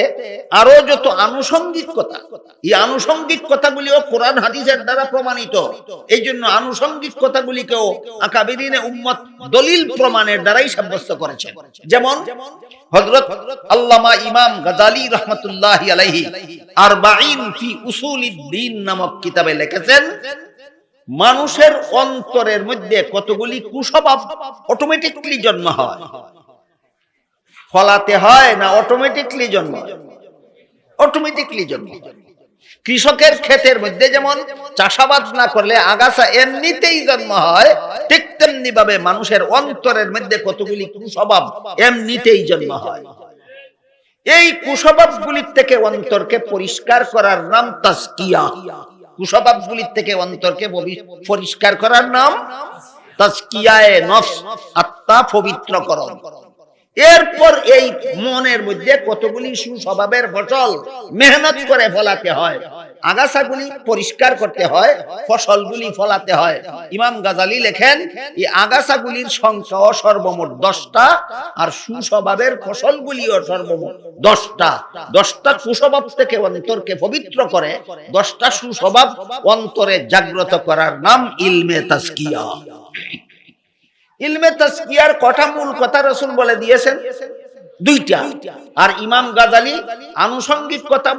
আরো যত আনুষঙ্গিক কথা, এই আনুষঙ্গিক কথাগুলিও কোরআন হাদিসের দ্বারা প্রমাণিত। এই জন্য আনুষঙ্গিক কথাগুলিকেও আকাবিরিনে উম্মত দলিল প্রমাণের দ্বারাই সাব্যস্ত করেছেন। যেমন হযরত আল্লামা ইমাম গাজালি রাহমাতুল্লাহি আলাইহি আরবাঈন ফি উসুলিদ্দিন নামক কিতাবে লিখেছেন, মানুষের অন্তরের মধ্যে কতগুলি কুস্বভাব অটোমেটিকলি জন্ম হয়। ফলাতে হয় না, অটোমেটিকলি জন্ম। অটোমেটিকলি জন্ম। কৃষকের ক্ষেতের মধ্যে যেমন চাষাবাদ না করলে আগাছা এমনিতেই জন্ম হয়, ঠিক তেমনি ভাবে মানুষের অন্তরের মধ্যে কতগুলি কুস্বভাব এমনিতেই জন্ম হয়। এই কুস্বভাবগুলির থেকে অন্তরকে পরিষ্কার করার নাম তাজকিয়া। কুস্বভাবগুলির থেকে অন্তরকে পরিষ্কার করার নাম তাজকিয়ায়ে নফস, আত্মা পবিত্রকরণ। এরপর এই মনের মধ্যে কতগুলি সুস্বভাবের ফসল মেহনত করে ফলাতে হয়, আগাছাগুলি পরিষ্কার করতে হয়, ফসলগুলি ফলাতে হয়। ইমাম গাজালি লেখেন, এই আগাছাগুলির সংখ্যা সর্বমোট 10টা, আর সুস্বভাবের ফসলগুলিও সর্বমোট 10টা। 10টা কুস্বভাব থেকে অন্তরকে পবিত্র করে 10টা সুস্বভাব অন্তরে জাগ্রত করার নাম ইলমে তাজকিয়া। ইলমে তাজকিয়ার কথা, মূল কথা রাসূল বলে দিয়েছেন দুইটা, আর ইমাম গাজালি আনুষঙ্গিক কথা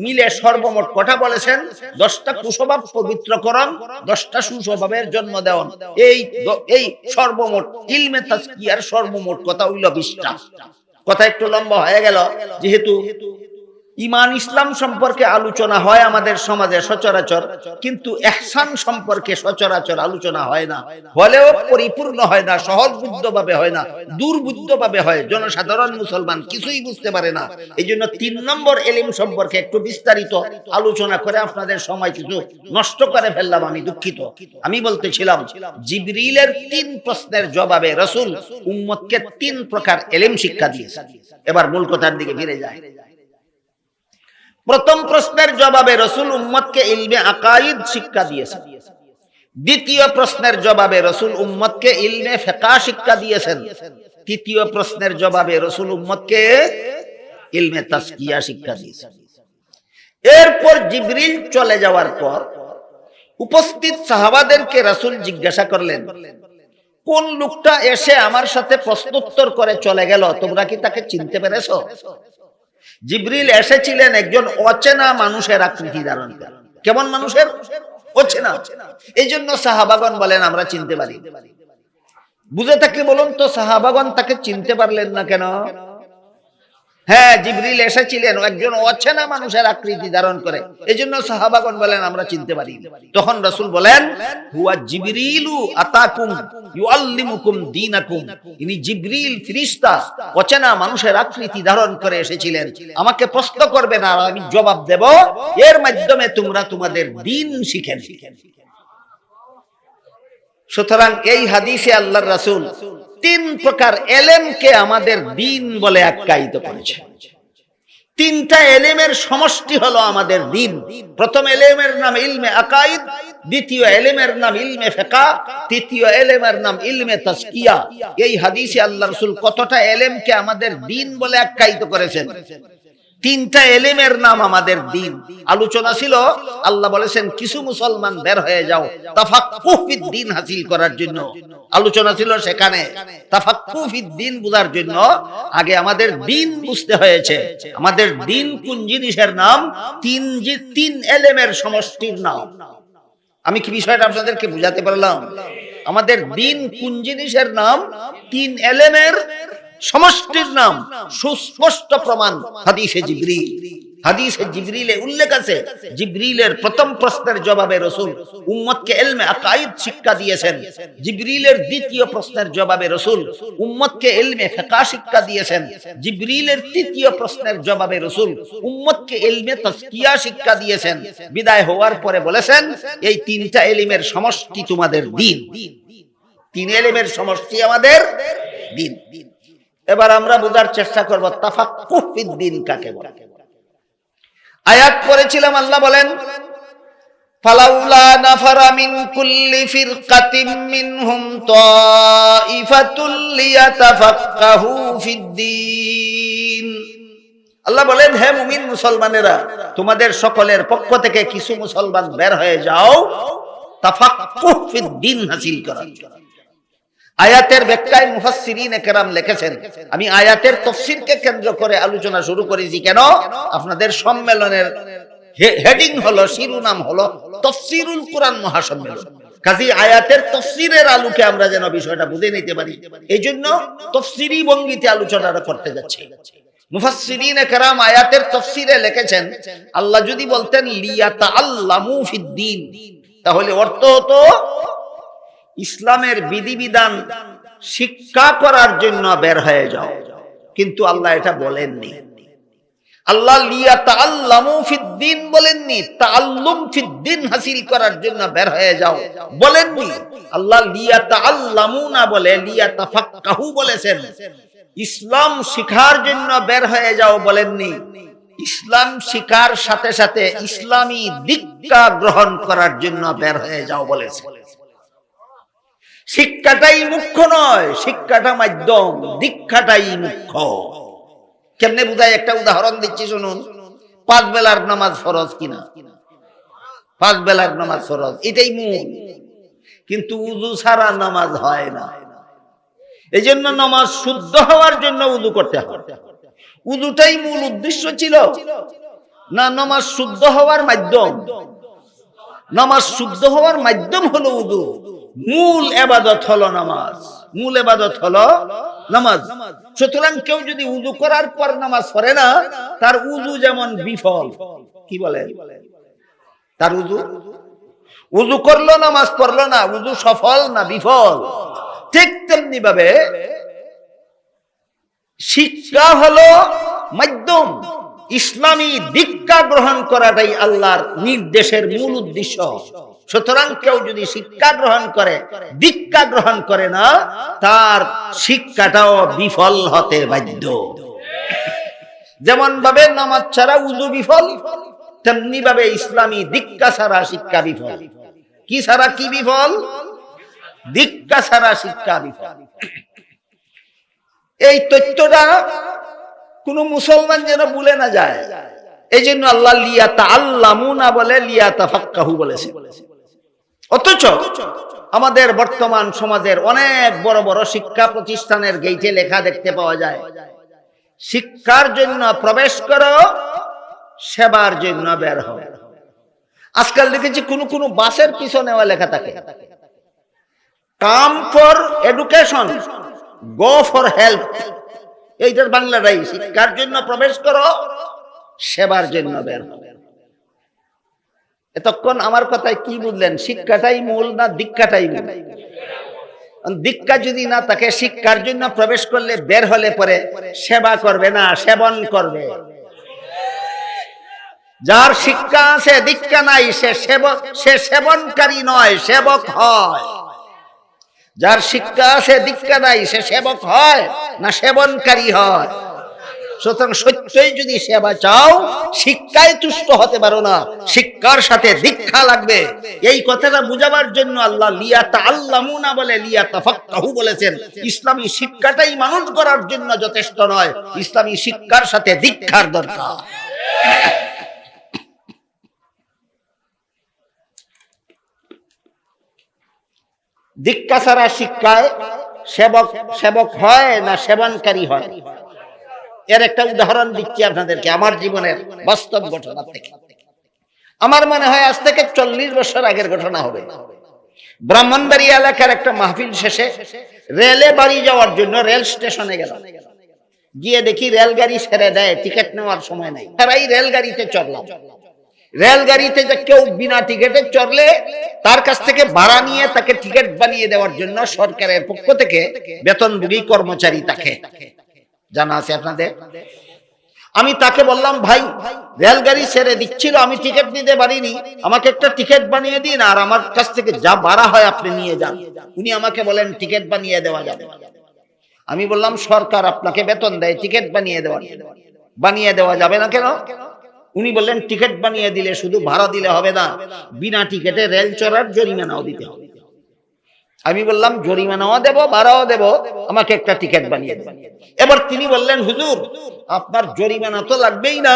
মিলে সর্বমোট কথা বলেছেন 10টা কুস্বভাব পবিত্রকরণ, 10টা সুস্বভাবের জন্ম দেওয়া। এই সর্বমোট ইলমে তাজকিয়ার সর্বমোট কথা হইল 20টা। কথা একটু লম্বা হয়ে গেল, যেহেতু ঈমান ইসলাম সম্পর্কে আলোচনা হয় আমাদের সমাজে সচরাচর, কিন্তু ইহসান সম্পর্কে সচরাচর আলোচনা হয় না, হলেও পরিপূর্ণ হয় না, সহজবুদ্ধভাবে হয় না, দুর্বুদ্ধভাবে হয়। জনসাধারণ মুসলমান কিছুই বুঝতে পারে না। এই জন্য 3 নম্বর ইলম সম্পর্কে একটু বিস্তারিত আলোচনা করে আপনাদের সময় কিছু নষ্ট করে ফেললাম, আমি দুঃখিত। আমি বলতেছিলাম জিবরিলের 3 প্রশ্নের জবাবে রাসূল উম্মতকে 3 প্রকার ইলম শিক্ষা দিয়েছেন। এবার মূল কথার দিকে ফিরে যায়। প্রথম প্রশ্নের জবাবে রাসূল উম্মতকে ইলমে আকাইদ শিক্ষা দিয়েছেন। দ্বিতীয় প্রশ্নের জবাবে রাসূল উম্মতকে ইলমে ফিকহ শিক্ষা দিয়েছেন। তৃতীয় প্রশ্নের জবাবে রাসূল উম্মতকে ইলমে তাসকিয়া শিক্ষা দিয়েছেন। এরপর জিবরিল চলে যাওয়ার পর উপস্থিত সাহাবাদেরকে রাসূল জিজ্ঞাসা করলেন, কোন লোকটা এসে আমার সাথে প্রশ্নোত্তর করে চলে গেল, তোমরা কি তাকে চিনতে পেরেছো? জিবরিল এসেছিলেন একজন অচেনা মানুষের আকৃতি ধারণ করে। কেমন মানুষের? অচেনা। এই জন্য সাহাবাগণ বলেন আমরা চিনতে পারি। বুঝে থাকলে বলুন তো, সাহাবাগণ তাকে চিনতে পারলেন না কেন? হ্যাঁ, জিবরিল এসেছিলেন একজন অচেনা মানুষের আকৃতি ধারণ করে, এজন্য সাহাবাগণ বলেন আমরা চিনতে পারি। তখন রাসূল বলেন, হুয়া জিবরিলু আতাকুম ইউআল্লিমুকুম দীনাকুম। ইনি জিবরিল ফেরেশতা অচেনা মানুষের আকৃতি ধারণ করে এসেছিলেন, আমাকে প্রশ্ন করবেন আর আমি জবাব দেব, এর মাধ্যমে তোমরা তোমাদের দ্বীন শিখে নেবে। সুতরাং এই হাদিসে আল্লাহর রাসূল 3 প্রকার ইলমকে আমাদের দ্বীন বলে আখ্যায়িত করেছে। 3টা ইলমের সমষ্টি হলো আমাদের দ্বীন। প্রথম ইলমের নাম ইলমে আকাইদ, দ্বিতীয় ইলমের নাম ইলমে ফিকহ, তৃতীয় ইলমের নাম ইলমে তাসকিয়া। এই হাদিসে আল্লাহর রাসূল কতটা ইলমকে আমাদের দ্বীন বলে আখ্যায়িত করেছেন? 3টা ইলমের নাম আমাদের দ্বীন। আলোচনা ছিল, আল্লাহ বলেছেন কিছু মুসলমান বের হয়ে যাও তাফাক্কুহ ফিদ দ্বীন হাসিল করার জন্য। আলোচনা ছিল সেখানে তাফাক্কুহ ফিদ দ্বীন বুঝার জন্য আগে আমাদের দ্বীন বুঝতে হয়েছে। আমাদের দ্বীন কোন জিনিসের নাম? 3 ইলমের সমষ্টির নাম। আমি কি বিষয়টা আপনাদেরকে বুঝাতে পারলাম? আমাদের দ্বীন কোন জিনিসের নাম? 3 ইলমের সমষ্টির নাম। সুস্পষ্ট প্রমাণ হাদিসে জিবরিল। হাদিসে জিবরিলে উল্লেখ আছে, জিবরিলের প্রথম প্রশ্নের জবাবে রাসূল উম্মতকে ইলমে আকাইদ শিক্ষা দিয়েছেন। জিবরিলের দ্বিতীয় প্রশ্নের জবাবে রাসূল উম্মতকে ইলমে ফিকহ শিক্ষা দিয়েছেন। জিবরিলের তৃতীয় প্রশ্নের জবাবে রাসূল উম্মতকে ইলমে তাসকিয়া শিক্ষা দিয়েছেন। বিদায় হওয়ার পরে বলেছেন, এই 3টা ইলমের সমষ্টি তোমাদের দ্বীন। 3 ইলমের সমষ্টি আমাদের দ্বীন। এবার আমরা বোঝার চেষ্টা করব তাফাক্কুহ ফিদ দ্বীন কাকে বলে। আয়াত পড়েছিলাম, আল্লাহ বলেন, ফালাউলা নাফারা মিন কুল্লি ফিরকাতিন মিনহুম তাইফাতুল লিয়াতাফাক্কাহু ফিদ দ্বীন। আল্লাহ বলেন, হে মুমিন মুসলমানেরা, তোমাদের সকলের পক্ষ থেকে কিছু মুসলমান বের হয়ে যাও তাফাক্কুহ ফিদ দ্বীন হাসিল করার জন্য। আয়াতের ব্যাখ্যায় মুফাসসিরিনে কেরাম লিখেছেন, আমি আয়াতের তাফসীরকে কেন্দ্র করে আলোচনা শুরু করেছি। কেন? আপনাদের সম্মেলনের হেডিং হলো, শিরোনাম হলো তাফসীরুল কুরআন মহাসম্মেলন। কাজেই আয়াতের তাফসীরের আলোকে আমরা যেন বিষয়টা বুঝে নিতে পারি, এইজন্য তাফসীরি ভঙ্গিতে আলোচনাটা করতে যাচ্ছি। মুফাসসিরিনে কেরাম আয়াতের তাফসীরে লিখেছেন, আল্লাহ যদি বলতেন লিয়াতাআল্লামু ফিদ দ্বীন, তাহলে অর্থ হতো ইসলামের বিধিবিধান শিক্ষা করার জন্য বের হয়ে যাও। কিন্তু আল্লাহ এটা বলেননি। আল্লাহ লিয়াতাআল্লামু ফিদ দ্বীন বলেননি, তাআল্লুম ফিদ দ্বীন হাসিল করার জন্য বের হয়ে যাও বলেননি। আল্লাহ লিয়াতাআল্লামু না বলে লিয়াতাফাক্কাহু বলেছেন। ইসলাম শিখার জন্য বের হয়ে যাও বলেননি, ইসলাম শিখার সাথে সাথে ইসলামী দীক্ষা গ্রহণ করার জন্য বের হয়ে যাও বলেছেন। শিক্ষাটাই মুখ্য নয়, শিক্ষাটা মাধ্যম, দীক্ষাটাই মুখ্য। কেমনে বুঝায়? একটা উদাহরণ দিচ্ছি শুনুন। 5 বেলার নামাজ ফরজ কিনা? 5 বেলার নামাজ ফরজ, এটাই মূল। কিন্তু উযু ছাড়া নামাজ হয় না। এই জন্য নামাজ শুদ্ধ হওয়ার জন্য উযু করতে হয়। উযুটাই মূল উদ্দেশ্য ছিল না, নামাজ শুদ্ধ হওয়ার মাধ্যম। নামাজ শুদ্ধ হওয়ার মাধ্যম হলো উযু। মূল ইবাদত হলো নামাজ, মূল ইবাদত হলো নামাজ। সুতরাং কেউ যদি উযু করার পর নামাজ পড়ে না, তার উযু যেমন বিফল। কি বলে? তার উযু করলো নামাজ পড়লো না, উযু সফল না বিফল। ঠিক তেমনি ভাবে শিক্ষা হলো মাধ্যম। ইসলামী দীক্ষা গ্রহণ করাটাই আল্লাহর নির্দেশের মূল উদ্দেশ্য। সুতরাং কেউ যদি শিক্ষা গ্রহণ করে, দীক্ষা গ্রহণ করে না, তার শিক্ষাটাও বিফল হতে বাধ্য। যেমন ভাবে নামাজ ছাড়া উযু বিফল, তেমনি ভাবে ইসলামী দীক্ষা ছাড়া শিক্ষা বিফল। কি ছাড়া কি বিফল? দীক্ষা ছাড়া শিক্ষা বিফল। এই তথ্যটা কোন মুসলমান যেন ভুলে না যায়। এই জন্য আল্লাহ লিয়াতাআল্লামুনা বলে লিয়াতাফাক্কাহু বলেছে। অথচ আমাদের বর্তমান সমাজের অনেক বড় বড় শিক্ষা প্রতিষ্ঠানের গেইটে লেখা দেখতে পাওয়া যায়, শিক্ষার জন্য প্রবেশ করো, সেবার জন্য বের হও। আজকাল দেখেছি কোন কোন বাসের পিছনেও লেখা থাকে, come for education, go for help. এইটার বাংলাটাই শিক্ষার জন্য প্রবেশ করো, সেবার জন্য বের হও। এতক্ষণ আমার কথায় কি বুঝলেন? শিক্ষাটাই মূল না দীক্ষাটাই মূল? দীক্ষা যদি না থাকে, শিক্ষার জন্য প্রবেশ করলে বের হলে পরে সেবা করবে না, সেবন করবে। যার শিক্ষা আছে দীক্ষা নাই, সে সেবনকারী নয়, সেবক হয়। যার শিক্ষা আছে দীক্ষা নাই, সে সেবক হয় না সেবনকারী হয়। সুতরাং সত্যই যদি সেবা চাও, শিক্ষায় তুষ্ট হতে পারো না, শিক্ষার সাথে দীক্ষা লাগবে। এই কথাটা বুঝাবার জন্য আল্লাহ লিয়াতাআল্লামুনা বলে লিয়াতাফাক্কাহু বলেছেন। ইসলামী শিক্ষাটাই মানুষ করার জন্য যথেষ্ট নয়, ইসলামী শিক্ষার সাথে দীক্ষার দরকার। দীক্ষা ছাড়া শিক্ষায় সেবক হয় না সেবনকারী হয়। এর একটা উদাহরণ দিচ্ছি আপনাদেরকে আমার জীবনের বাস্তব ঘটনা থেকে। আমার মনে হয় আজ থেকে 40 বছর আগের ঘটনা হবে। ব্রাহ্মণবাড়িয়া এলাকার একটা মাহফিল শেষে রেলে বাড়ি যাওয়ার জন্য রেল স্টেশনে গেল। গিয়ে দেখি রেলগাড়ি ছেড়ে দেয়, টিকিট নেওয়ার সময় নাই। তারাই রেলগাড়িতে চড়লাম। রেলগাড়িতে যে কেউ বিনা টিকিটে চড়লে তার কাছ থেকে ভাড়া নিয়ে তাকে টিকিট বানিয়ে দেওয়ার জন্য সরকারের পক্ষ থেকে বেতনভোগী কর্মচারী থাকে, জানা আছে আপনাদের? আমি তাকে বললাম, ভাই রেলগাড়ি ছেড়ে দিচ্ছিল, আমি টিকিট নিতে পারিনি, আমাকে একটা টিকিট বানিয়ে দিন, আর আমার কাছ থেকে যা ভাড়া হয় আপনি নিয়ে যান। উনি আমাকে বলেন টিকিট বানিয়ে দেওয়া যাবে। আমি বললাম, সরকার আপনাকে বেতন দেয়, টিকিট বানিয়ে দেওয়া যাবে না কেন? উনি বললেন, টিকিট বানিয়ে দিলে শুধু ভাড়া দিলে হবে না, বিনা টিকিটে রেল চড়ার জরিমানাও দিতে হবে। আমি বললাম, জরিমানাও দেব, ভাড়াও দেব, আমাকে একটা টিকিট বানিয়ে দেন। এবার তিনি বললেন, হুজুর আপনার জরিমানা তো লাগবেই না,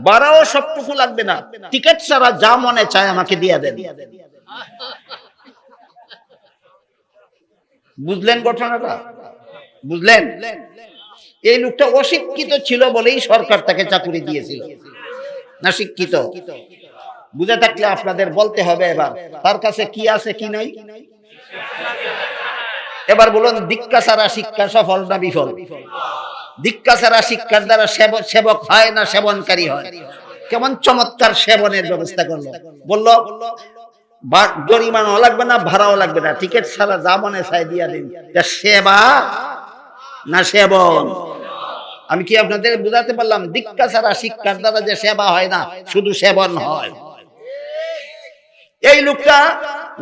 ভাড়াও সবটুকু লাগবে না, টিকিট ছাড়া যা মনে চায় আমাকে দিয়ে দেন। বুঝলেন ঘটনাটা? বুঝলেন? এই লোকটা অশিক্ষিত ছিল বলেই সরকার তাকে চাকরি দিয়েছিল, না শিক্ষিত? বুঝে থাকলে আপনাদের বলতে হবে এবার তার কাছে কি আছে কি নাই। এবার বলুন, দীক্ষা ছাড়া শিক্ষা সফল না বিফল? দীক্ষা ছাড়া শিক্ষার দ্বারা সেবক হয় না সেবনকারী হয়? কেমন চমৎকার সেবনের ব্যবস্থা করলো। বললো জরিমানাও লাগবে না, ভাড়াও লাগবে না, টিকিট ছাড়া যা মনে চাই দিয়া দিন। সেবা না সেবন? আমি কি আপনাদের বুঝাতে পারলাম? দীক্ষা ছাড়া শিক্ষার দ্বারা যে সেবা হয় না, শুধু সেবন হয়। এই লোকটা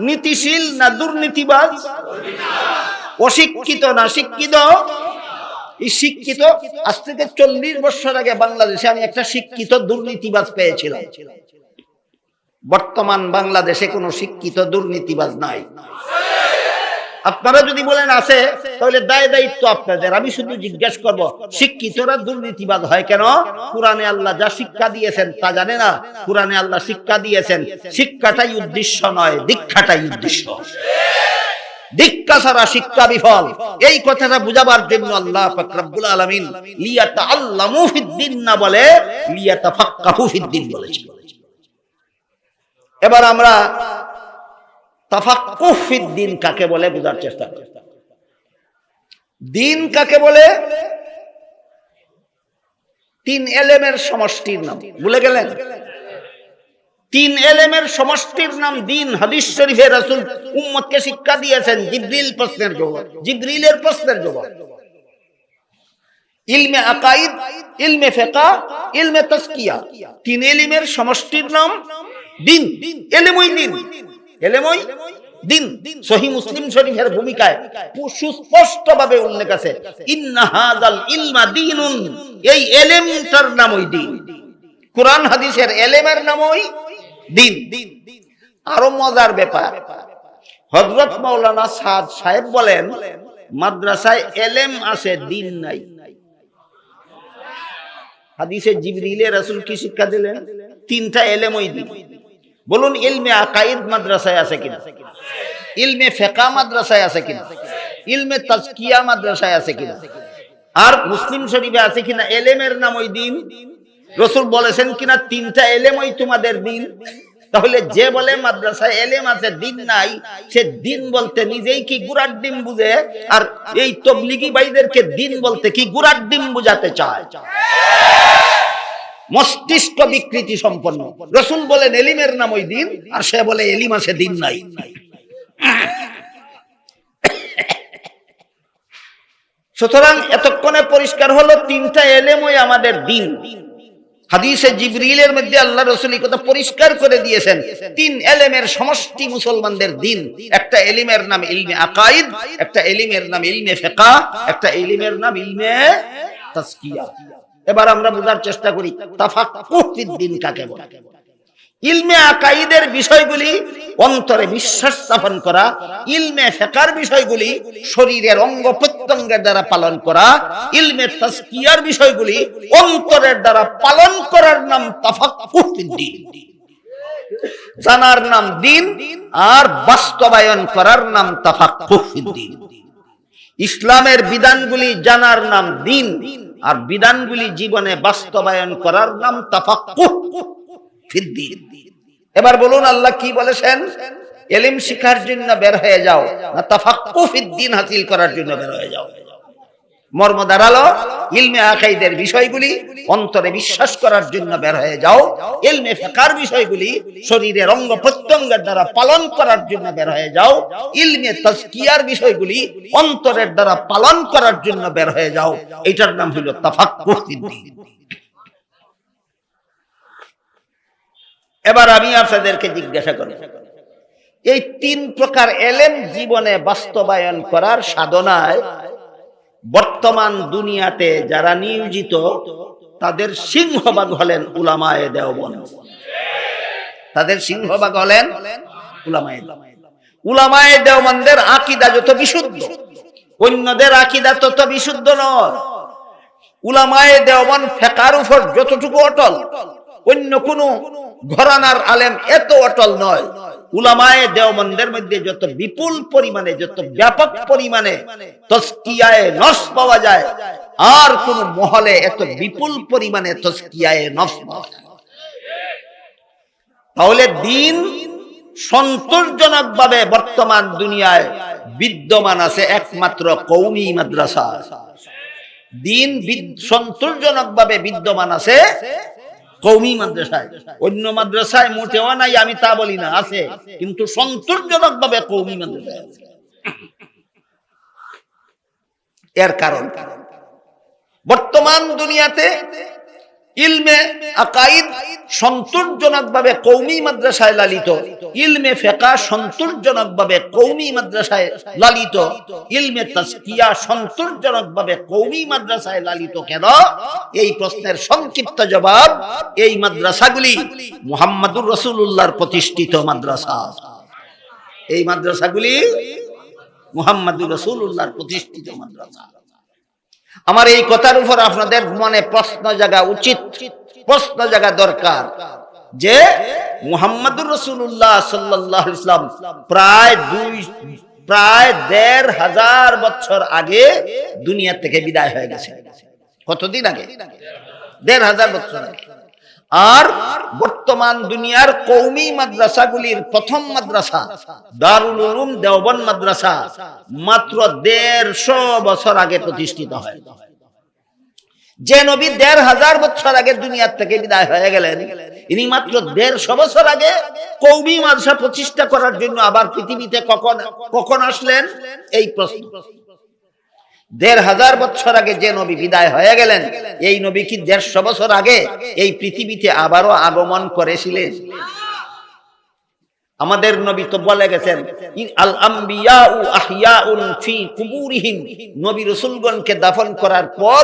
নীতিশীল না দুর্নীতিবাজ? অশিক্ষিত না শিক্ষিত? এই শিক্ষিত। আজ থেকে 40 বছর আগে বাংলাদেশে আমি একটা শিক্ষিত দুর্নীতিবাজ পেয়েছিলাম। বর্তমান বাংলাদেশে কোনো শিক্ষিত দুর্নীতিবাজ নাই। আপনারা যদি বলেন আছে, তাহলে দায়িত্ব আপনাদের। আমি শুধু জিজ্ঞেস করব, শিক্ষিতরা দুর্নীতিবাজ হয় কেন? কোরআনে আল্লাহ যা শিক্ষা দিয়েছেন তা জানে না। কোরআনে আল্লাহ শিক্ষা দিয়েছেন, শিক্ষাটাই উদ্দেশ্য নয়, দীক্ষাটাই উদ্দেশ্য। দীক্ষা ছাড়া শিক্ষা বিফল। এই কথাটা বুঝাবার জন্য আল্লাহ পাক রব্বুল আলামিন লিয়াতাআল্লামু ফিদ্দীন না বলে লিয়াতাফাক্কাহু ফিদ্দীন বলেছেন। এবার আমরা তাফাক্কুহ ফিদ্দিন কাকে বলে বোঝার চেষ্টা করি। দিন কাকে বলে? তিন এলেমের সমষ্টির নাম। ভুলে গেলেন? তিন এলেমের সমষ্টির নাম দিন। হাদিস শরীফে রাসূল উম্মতকে শিক্ষা দিয়েছেন জিবরিল প্রশ্নের জবাব, জিবরিলের প্রশ্নের জবাব। ইলমে আকাইদ, ইলমে ফিকহ, ইলমে তাজকিয়া, তিন ইলমের সমষ্টির নাম দিন। ইলমুই দিন, ইলমুই দিন। সহিহ মুসলিম শরীফের ভূমিকায় সুস্পষ্টভাবে উল্লেখ আছে, ইন্না হাযাল ইলমা দীনুন, এই ইলমটার নামই দিন। কুরআন হাদিসের ইলমের নামই দিন। আরো মজার ব্যাপার, হযরত মাওলানা সাদ সাহেব বলেন, মাদ্রাসায় ইলম আছে, দিন নাই। হাদিসে জিবরিলে রাসূল কি শিক্ষা দিলেন? তিনটা ইলমই দিন। বলুন, ইলমে আকাইদ মাদ্রাসায় আছে কিনা? ইলমে ফিকহ মাদ্রাসায় আছে কিনা? ইলমে তাজকিয়া মাদ্রাসায় আছে কিনা? আর মুসলিম শরীফে আছে কিনা ইলমের নামই দিন? রাসূল বলেছেন কিনা তিনটা ইলমই তোমাদের দিন? তাহলে যে বলে মাদ্রাসায় ইলম আছে দিন নাই, সে দিন বলতে নিজেই কি গুড়ার ডিম বুঝে, আর এই তাবলীগী ভাইদেরকে দিন বলতে কি গুড়ার ডিম বুঝাতে চায়। মস্তিষ্ক বিকৃতি সম্পন্ন। রাসূল বলেন ইলমের নামই দিন, আর সে বলে ইলম আছে দিন নাই। সুতরাং এতক্ষণে পরিষ্কার হলো তিনটা ইলমই আমাদের দিন। হাদিসে জিবরিলের মধ্যে আল্লাহ রাসূল এই কথা পরিষ্কার করে দিয়েছেন, তিন ইলমের সমষ্টি মুসলমানদের দিন। একটা ইলমের নাম ইলমে আকাইদ, একটা ইলমের নাম ইলমে ফিকহ, একটা ইলমের নাম ইলমে তাজকিয়া। এবার আমরা বোঝার চেষ্টা করি তাফাক্কুহ ফিদ্দিন কাকে বলে। ইলমে আকাইদের বিষয়গুলি অন্তরে বিশ্বাস স্থাপন করা, ইলমে ফিকহের বিষয়গুলি শরীরের অঙ্গ প্রত্যঙ্গের দ্বারা পালন করা, ইলমে তাজকিয়ার বিষয়গুলি অন্তরের দ্বারা পালন করার নাম তাফাক্কুহ ফিদ্দিন। জানার নাম দিন, আর বাস্তবায়ন করার নাম তাফাক্কুহ ফিদ্দিন। ইসলামের বিধানগুলি জানার নাম দিন, আর বিধানগুলি জীবনে বাস্তবায়ন করার নাম তাফাক্কুহ ফিদ্দিন। এবার বলুন, আল্লাহ কি বলেছেন? ইলম শিখার জন্য বের হয়ে যাও, না তাফাক্কুহ ফিদ্দিন হাসিল করার জন্য বের হয়ে যাও? মর্ম দাঁড়ালো, ইলমে আকাইদের বিষয়গুলি অন্তরে বিশ্বাস করার জন্য বের হয়ে যাও, ইলমে ফিকহের বিষয়গুলি শরীরের অঙ্গ প্রত্যঙ্গের দ্বারা পালন করার জন্য বের হয়ে যাও, ইলমে তাজকিয়ার বিষয়গুলি অন্তরের দ্বারা পালন করার জন্য বের হয়ে যাও। এটার নাম হলো তাফাক্কুহ ফিদ্দিন। এবার আমি আপনাদেরকে জিজ্ঞাসা করি, এই তিন প্রকার ইলম জীবনে বাস্তবায়ন করার সাধনায় বর্তমান দুনিয়াতে যারা নিয়োজিত, তাদের সিংহভাগ হলেন উলামায়ে দেওবন্দ। তাদের সিংহভাগ হলেন উলামায়ে দেওবন্দ। উলামায়ে দেওবন্দের আকীদা যত বিশুদ্ধ, অন্যদের আকীদা তত বিশুদ্ধ নয়। উলামায়ে দেওবন্দ ফিকহের উপর যতটুকু অটল, অন্য কোন ঘরানার আলেম এত অটল নয়। উলামায়ে দেওবন্দের মধ্যে যত বিপুল পরিমাণে, যত ব্যাপক পরিমাণে তাজকিয়ায়ে নফস পাওয়া যায়, আর কোন মহলে এত বিপুল পরিমাণে তাজকিয়ায়ে নফস পাওয়া যায়। তাহলে দিন সন্তোষজনকভাবে বর্তমান দুনিয়ায় বিদ্যমান আছে একমাত্র কওমি মাদ্রাসা। দিন সন্তোষজনকভাবে বিদ্যমান আছে কওমি মাদ্রাসায়। অন্য মাদ্রাসায় মোটেও নাই, আমি তা বলি না, আছে, কিন্তু সন্তোষজনকভাবে কওমি মাদ্রাসায় আছে। এর কারণ বর্তমান দুনিয়াতে ইলমে আকাইদ সন্তোষজনকভাবে কওমি মাদ্রাসায় লালিত, ইলমে ফিকহ সন্তোষজনকভাবে কওমি মাদ্রাসায় লালিত, ইলমে তাজকিয়া সন্তোষজনকভাবে কওমি মাদ্রাসায় লালিত। কেন? এই প্রশ্নের সংক্ষিপ্ত জবাব, এই মাদ্রাসাগুলি মুহাম্মদুর রাসূলুল্লাহর প্রতিষ্ঠিত মাদ্রাসা। এই মাদ্রাসাগুলি মুহাম্মদুর রাসূলুল্লাহর প্রতিষ্ঠিত মাদ্রাসা। আমার এই কথার উপর আপনাদের মনে প্রশ্ন জাগা উচিত, প্রশ্ন জাগা দরকার, যে মুহাম্মদুর রাসূলুল্লাহ সাল্লাল্লাহু আলাইহি ওয়াসাল্লাম প্রায় ১৫০০ বছর আগে দুনিয়া থেকে বিদায় হয়ে গেছে। কতদিন আগে? ১৫০০ বছর আগে। আর বর্তমান দুনিয়ার কওমি মাদ্রাসাগুলির প্রথম মাদ্রাসা দারুল উলুম দেওবন্দ মাদ্রাসা মাত্র 150 বছর আগে প্রতিষ্ঠিত হয়। যে নবী 1500 বছর আগে দুনিয়ার থেকে বিদায় হয়ে গেলেন, ইনি মাত্র 150 বছর আগে কওমি মাদ্রাসা প্রতিষ্ঠা করার জন্য আবার পৃথিবীতে কখন আসলেন? এই প্রশ্ন। 1500 বছর আগে যে নবী বিদায় হয়ে গেলেন, এই নবী কি 150 বছর আগে এই পৃথিবীতে আবারও আগমন করেছিলেন? আমাদের নবী তো বলে গেছেন, আল আম্বিয়াউ আহইয়াউন ফি কুবুরিহিম, নবী রাসূলগণকে দাফন করার পর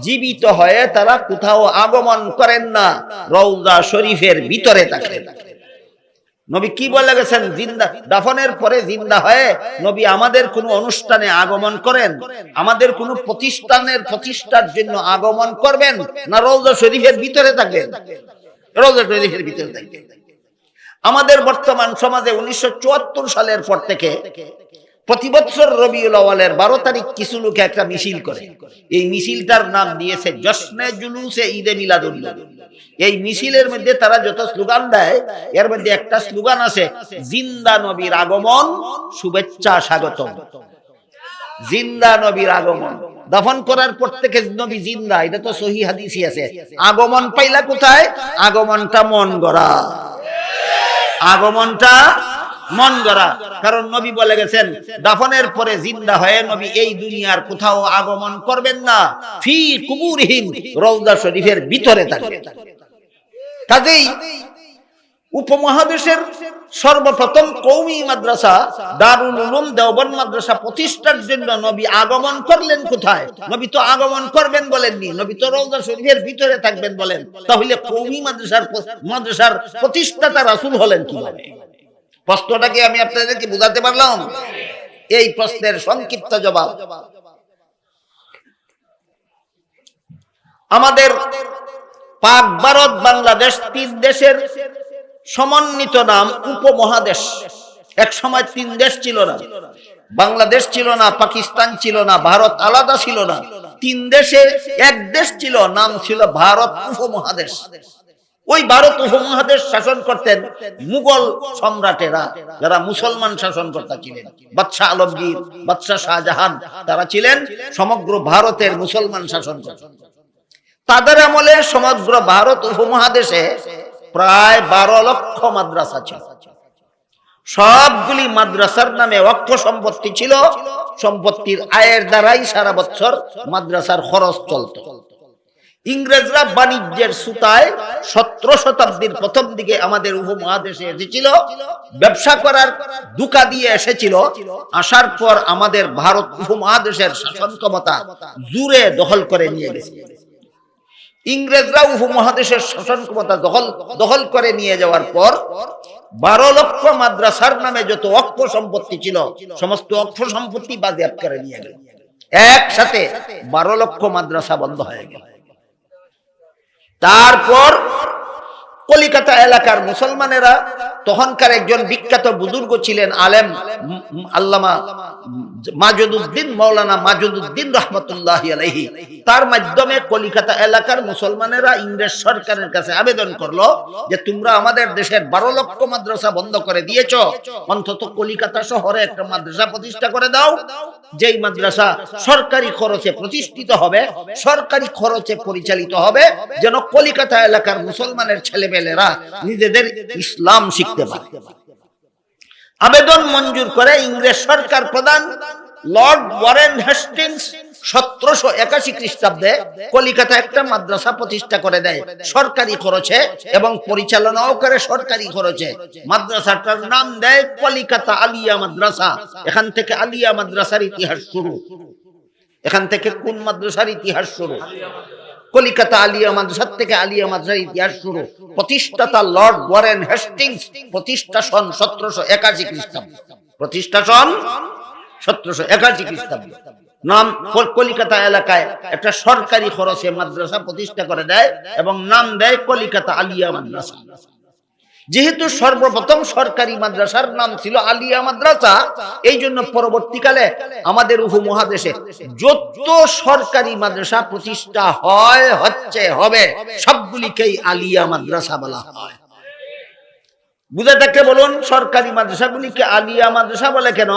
জীবিত হয়ে তারা কোথাও আগমন করেন না, রওজা শরীফের ভিতরে থাকেন। নবী কি বলে গেছেন? জিন্দা দাফনের পরে জিন্দা হয়ে নবী আমাদের কোন অনুষ্ঠানে আগমন করেন, আমাদের কোন প্রতিষ্ঠার জন্য আগমন করবেন না রওজা শরীফের ভিতরে থাকবেন? রওজা শরীফের ভিতরে থাকবেন। আমাদের বর্তমান সমাজে 1974 সালের পর থেকে প্রতি বছর রবিউল আউয়ালের 12 তারিখ কিছু লোক একটা মিছিল করে। এই মিছিলটার নাম দিয়েছে জশ্নে জুলুসে ঈদে মিলাদুন নবী। এই মিছিলের মধ্যে তারা যত স্লোগান দেয়, এর মধ্যে একটা স্লোগান আছে, জিন্দা নবীর আগমন, শুভেচ্ছা স্বাগতম। জিন্দা নবীর আগমন, দাফন করার পর থেকে নবী জিন্দা, এটা তো সহিহ হাদিসই আছে। আগমন পাইলা কোথায়? আগমনটা মন গড়া, আগমনটা মন গড়া। কারণ নবী বলে গেছেন দাফনের পরে জিন্দা হয়ে নবী এই দুনিয়ার কোথাও আগমন করবেন না, ফি কুবুরিহিম, রওজা শরীফের ভিতরে থাকবেন। কাজেই উপমহাদেশের সর্বপ্রথম কওমি মাদ্রাসা দারুল উলুম দেওবন্দ মাদ্রাসা প্রতিষ্ঠার জন্য নবী আগমন করলেন কোথায়? নবী তো আগমন করবেন বলেননি, নবী তো রওজা শরীফের ভিতরে থাকবেন বলেন। তাহলে কওমি মাদ্রাসার প্রতিষ্ঠাতা রাসূল হলেন কিভাবে? প্রশ্নটাকে আমি আপনাদেরকে বুঝাতে পারলাম? এই প্রশ্নের সংক্ষিপ্ত জবাব, আমাদের পাক ভারত বাংলাদেশ 3 দেশের সমন্বিত নাম উপমহাদেশ। এক সময় 3 দেশ ছিল না, বাংলাদেশ ছিল না, পাকিস্তান ছিল না, ভারত আলাদা ছিল না। 3 দেশে এক দেশ ছিল, নাম ছিল ভারত উপমহাদেশ। ওই ভারত উপমহাদেশ শাসন করতেন মুঘল সম্রাটেরা, যারা মুসলমান শাসনকর্তা ছিলেন। বাদশাহ আলমগীর, বাদশাহ শাহজাহান, তারা ছিলেন সমগ্র ভারতের মুসলমান শাসনকর্তা। তাদের আমলে সমগ্র ভারত উপমহাদেশে প্রায় 12 লক্ষ মাদ্রাসা ছিল। সবগুলি মাদ্রাসার নামে ওয়াকফ সম্পত্তি ছিল। সম্পত্তির আয়ের দ্বারাই সারা বছর মাদ্রাসার খরচ চলত। ইংরেজরা বাণিজ্যের সুতায় 17 শতাব্দীর প্রথম দিকে আমাদের উপমহাদেশে এসেছিল, ব্যবসা করার দুকা দিয়ে এসেছিল। আসার পর আমাদের ভারত উপমহাদেশের শাসন ক্ষমতা জুড়ে দখল করে নিয়ে গেছে। ইংরেজরা উপমহাদেশের শাসন ক্ষমতা দখল করে নিয়ে যাওয়ার পর 12 লক্ষ মাদ্রাসার নামে যত ওয়াকফ সম্পত্তি ছিল, সমস্ত ওয়াকফ সম্পত্তি বাজেয়াপ্ত করে নিয়ে গেল। একসাথে 12 লক্ষ মাদ্রাসা বন্ধ হয়ে গেল। তারপর কলিকাতা এলাকার মুসলমানেরা, তখনকার একজন বিখ্যাত বুজুর্গ ছিলেন আলেম আল্লামা মাজুদউদ্দিন, মাওলানা মাজুদউদ্দিন রহমতুল্লাহি আলাইহি, তার মাধ্যমে কলিকাতা এলাকার মুসলমানেরা ইংরেজ সরকারের কাছে আবেদন করলো যে তোমরা আমাদের দেশের 12 লক্ষ মাদ্রাসা বন্ধ করে দিয়েছো, অন্তত কলিকাতা শহরে একটা মাদ্রাসা প্রতিষ্ঠা করে দাও, যেই মাদ্রাসা সরকারি খরচে প্রতিষ্ঠিত হবে, সরকারি খরচে পরিচালিত হবে, যেন কলিকাতা এলাকার মুসলমানের ছেলেমেয়েরা নিজেদের ইসলাম শিখতে পারে। আবেদন মঞ্জুর করে ইংরেজ সরকার প্রধান লর্ড ওয়ারেন হেস্টিংস 1781 খ্রিস্টাব্দে কলিকাতা একটা মাদ্রাসা প্রতিষ্ঠা করে দেয় সরকারি খরচে, এবং পরিচালনাও করে সরকারি খরচে। মাদ্রাসাটার নাম দেয় কলিকাতা আলিয়া মাদ্রাসা। এখান থেকে আলিয়া মাদ্রাসার ইতিহাস শুরু। এখান থেকে কোন মাদ্রাসার ইতিহাস শুরু? কলিকাতা আলিয়া মাদ্রাসা থেকে আলিয়া মাদ্রাসার ইতিহাস শুরু। প্রতিষ্ঠাতা লর্ড ওয়ারেন হেস্টিংস, প্রতিষ্ঠা সন 1781 খ্রিস্টাব্দ। প্রতিষ্ঠা সন 1781 খ্রিস্টাব্দ। নাম কলিকাতা এলাকায় একটা সরকারি খরচে মাদ্রাসা প্রতিষ্ঠা করে দেয় এবং নাম দেয় কলিকাতা আলিয়া মাদ্রাসা। যেহেতু সর্বপ্রথম সরকারি মাদ্রাসার নাম ছিল আলিয়া মাদ্রাসা, এই জন্য পরবর্তীকালে আমাদের উপমহাদেশে যত সরকারি মাদ্রাসা প্রতিষ্ঠা হবে সবগুলিকেই আলিয়া মাদ্রাসা বলা হয়। বুঝে থাকলে বলুন, সরকারি মাদ্রাসাগুলিকে আলিয়া মাদ্রাসা বলে কেন?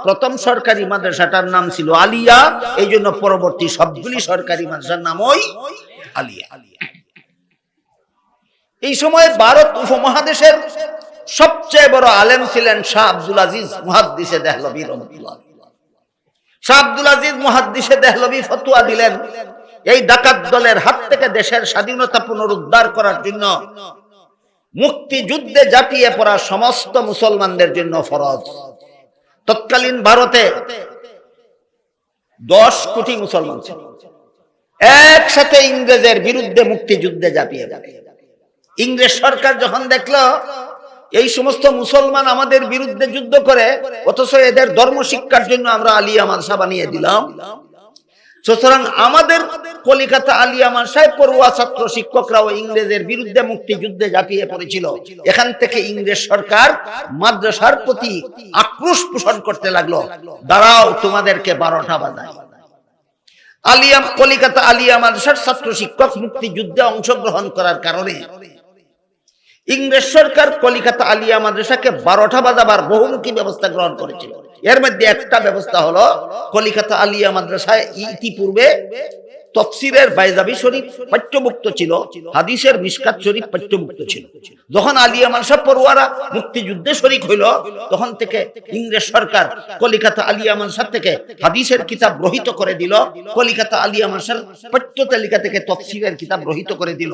প্রথম সরকারি মাদ্রাসাটার নাম ছিল আলিয়া, এই জন্য পরবর্তী সবগুলি সরকারি মাদ্রাসার নাম ওই আলিয়া। এই সময় ভারত উপমহাদেশের সবচেয়ে বড় আলেম ছিলেন শাহ আব্দুল আজিজ মুহাদ্দিসে দেহলভী রহমাতুল্লাহ। শাহ আব্দুল আজিজ মুহাদ্দিসে দেহলভী ফতোয়া দিলেন, এই ডাকাত দলের হাত থেকে দেশের স্বাধীনতা পুনরুদ্ধার করার জন্য মুক্তিযুদ্ধে ঝাঁপিয়ে পড়া সমস্ত মুসলমানদের জন্য ফরজ। তৎকালীন ভারতে 10 কোটি মুসলমান ছিল, একসাথে ইংরেজের বিরুদ্ধে মুক্তিযুদ্ধে ঝাঁপিয়ে পড়ে। ইংরেজ সরকার যখন দেখলো এই সমস্ত মুসলমান আমাদের বিরুদ্ধে যুদ্ধ করে, অথচ এদের ধর্ম শিক্ষার জন্য আমরা আলিয়া মাদ্রাসা বানিয়ে দিলাম, সুতরাং আমাদের কলিকাতা আলিয়া মাদ্রাসায় পড়ুয়া ছাত্র শিক্ষকরাও ইংরেজের বিরুদ্ধে মুক্তিযুদ্ধে ঝাঁপিয়ে পড়েছিল। এখান থেকে ইংরেজ সরকার মাদ্রাসার প্রতি আক্রোশ পোষণ করতে লাগলো, দাঁড়াও তোমাদেরকে 12টা বাজায়। কলিকাতা আলিয়া মাদ্রাসার ছাত্র শিক্ষক মুক্তিযুদ্ধে অংশগ্রহণ করার কারণে ইংরেজ সরকার কলিকাতা আলিয়া মাদ্রাসাকে 12টা বাজাবার বহুমুখী ব্যবস্থা গ্রহণ করেছিল। এর মধ্যে একটা ব্যবস্থা হলো, কলিকাতা আলিয়া মাদ্রাসায় ইতিপূর্বে তফসিরের বাইজাবি শরীফ পাঠ্যভুক্ত ছিল, হাদিসের মিশকাত শরীফ পাঠ্যভুক্ত ছিল। যখন আলিয়া মাদ্রাসা পড়ুয়ারা মুক্তিযুদ্ধে শরীক হইল, তখন থেকে ইংরেজ সরকার কলিকাতা আলিয়া মাদ্রাসা থেকে হাদিসের কিতাব রহিত করে দিল, কলিকাতা আলিয়া মাদ্রাসার পাঠ্য তালিকা থেকে তফসিরের কিতাব রহিত করে দিল।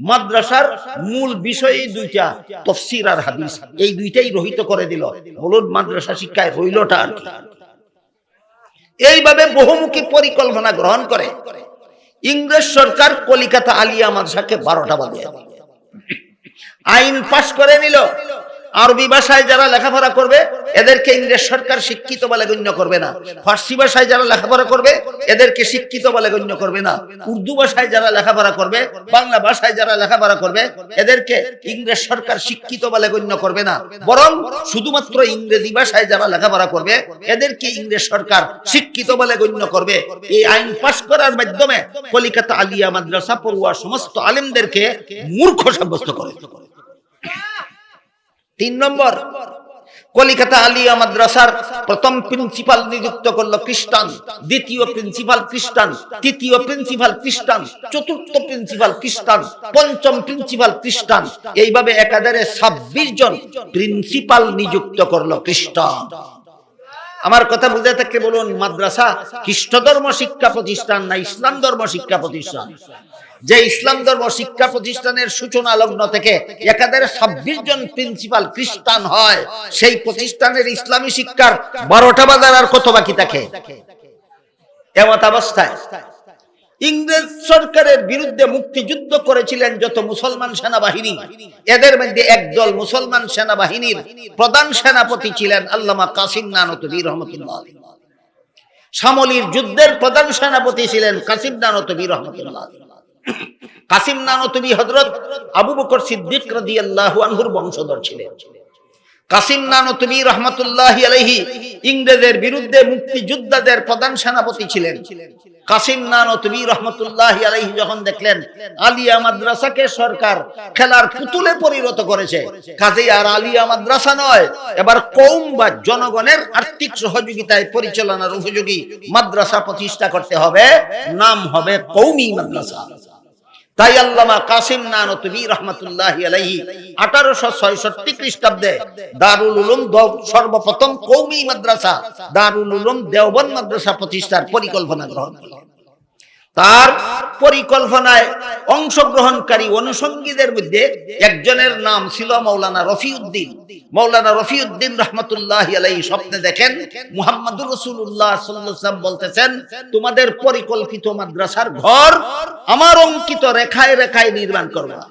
মাদ্রাসার মূল বিষয়ই দুইটা, তফসির আর হাদিস, এই দুইটাই রহিত করে দিল। বলুন মাদ্রাসা শিক্ষায় রইলটা আর কি? এইভাবে বহুমুখী পরিকল্পনা গ্রহণ করে ইংরেজ সরকার কলিকাতা আলিয়া মাদ্রাসাকে 12টা বানিয়ে আইন পাশ করে নিল। আরবি ভাষায় যারা লেখাপড়া করবে এদেরকে ইংরেজ সরকার শিক্ষিত বলে গণ্য করবে না, ফার্সি ভাষায় যারা লেখাপড়া করবে এদেরকে শিক্ষিত বলে গণ্য করবে না, উর্দু ভাষায় যারা লেখাপড়া করবে, বাংলা ভাষায় যারা লেখাপড়া করবে এদেরকে ইংরেজ সরকার শিক্ষিত বলে গণ্য করবে না, বরং শুধুমাত্র ইংরেজি ভাষায় যারা লেখাপড়া করবে এদেরকে ইংরেজ সরকার শিক্ষিত বলে গণ্য করবে। এই আইন পাশ করার মাধ্যমে কলিকাতা আলিয়া মাদ্রাসা পড়ুয়া সমস্ত আলেমদেরকে মূর্খ সাব্যস্ত করে। 3 নম্বর, কলিকাতা আলিয়া মাদ্রাসার প্রথম প্রিন্সিপাল নিযুক্ত করলো খ্রিস্টান, দ্বিতীয় প্রিন্সিপাল খ্রিস্টান, তৃতীয় প্রিন্সিপাল খ্রিস্টান, চতুর্থ প্রিন্সিপাল খ্রিস্টান, পঞ্চম প্রিন্সিপাল খ্রিস্টান, এইভাবে একাধারে 26 জন প্রিন্সিপাল নিযুক্ত করলো খ্রিস্টান। আমার কথা বুঝে থাকলে বলুন, মাদ্রাসা খ্রিস্ট ধর্ম শিক্ষা প্রতিষ্ঠান না ইসলাম ধর্ম শিক্ষা প্রতিষ্ঠান? যে ইসলাম ধর্ম শিক্ষা প্রতিষ্ঠানের সূচনা লগ্ন থেকে একাধারে 26 জন প্রিন্সিপাল খ্রিস্টান হয়, সেই প্রতিষ্ঠানের ইসলামী শিক্ষার 12টা বাজার আর কত বাকি থাকে? এমত অবস্থায় ইংরেজ সরকারের বিরুদ্ধে মুক্তিযুদ্ধ করেছিলেন যত মুসলমান সেনাবাহিনী, এদের মধ্যে একদল মুসলমান সেনাবাহিনীর প্রধান সেনাপতি ছিলেন আল্লামা কাসিম নানতুবি রহমাতুল্লাহ আলাইহি। সামলির যুদ্ধের প্রধান সেনাপতি ছিলেন কাসিম নানতুবি রহমাতুল্লাহ আলাইহি। কাসিম নানতুবি হযরত আবু বকর সিদ্দিক রাদিয়াল্লাহু আনহুর বংশধর ছিলেন। কাসিম নানতুবি রহমাতুল্লাহি আলাইহি ইংরেজের বিরুদ্ধে মুক্তিযোদ্ধাদের প্রধান সেনাপতি ছিলেন। কাসিম নানতুবি রহমাতুল্লাহি আলাইহি যখন দেখলেন আলিয়া মাদ্রাসাকে সরকার খেলার পুতুলে পরিণত করেছে, কাজেই আর আলিয়া মাদ্রাসা নয়, এবার কওম বা জনগণের আর্থিক সহযোগিতায় পরিচালনার উপযোগী মাদ্রাসা প্রতিষ্ঠা করতে হবে, নাম হবে কওমি মাদ্রাসা। তাই আল্লামা কাসিম নানতুবি রহমাতুল্লাহি আলাইহি 1866 খ্রিস্টাব্দে দারুল উলুম সর্বপ্রথম কওমি মাদ্রাসা দারুল উলুম দেওবন্দ মাদ্রাসা প্রতিষ্ঠার পরিকল্পনা গ্রহণ করলেন। তার পরিকল্পনায় অংশগ্রহণকারী অনুষঙ্গীদের মধ্যে একজনের নাম ছিল মাওলানা রফিউদ্দিন। মাওলানা রফিউদ্দিন রাহমাতুল্লাহি আলাইহি স্বপ্নে দেখেন মুহাম্মদুর রাসূলুল্লাহ সাল্লাল্লাহু আলাইহি ওয়াসাল্লাম বলতেছেন, তোমাদের পরিকল্পিত মাদ্রাসার ঘর আমার অঙ্কিত রেখায় রেখায় নির্মাণ করবা।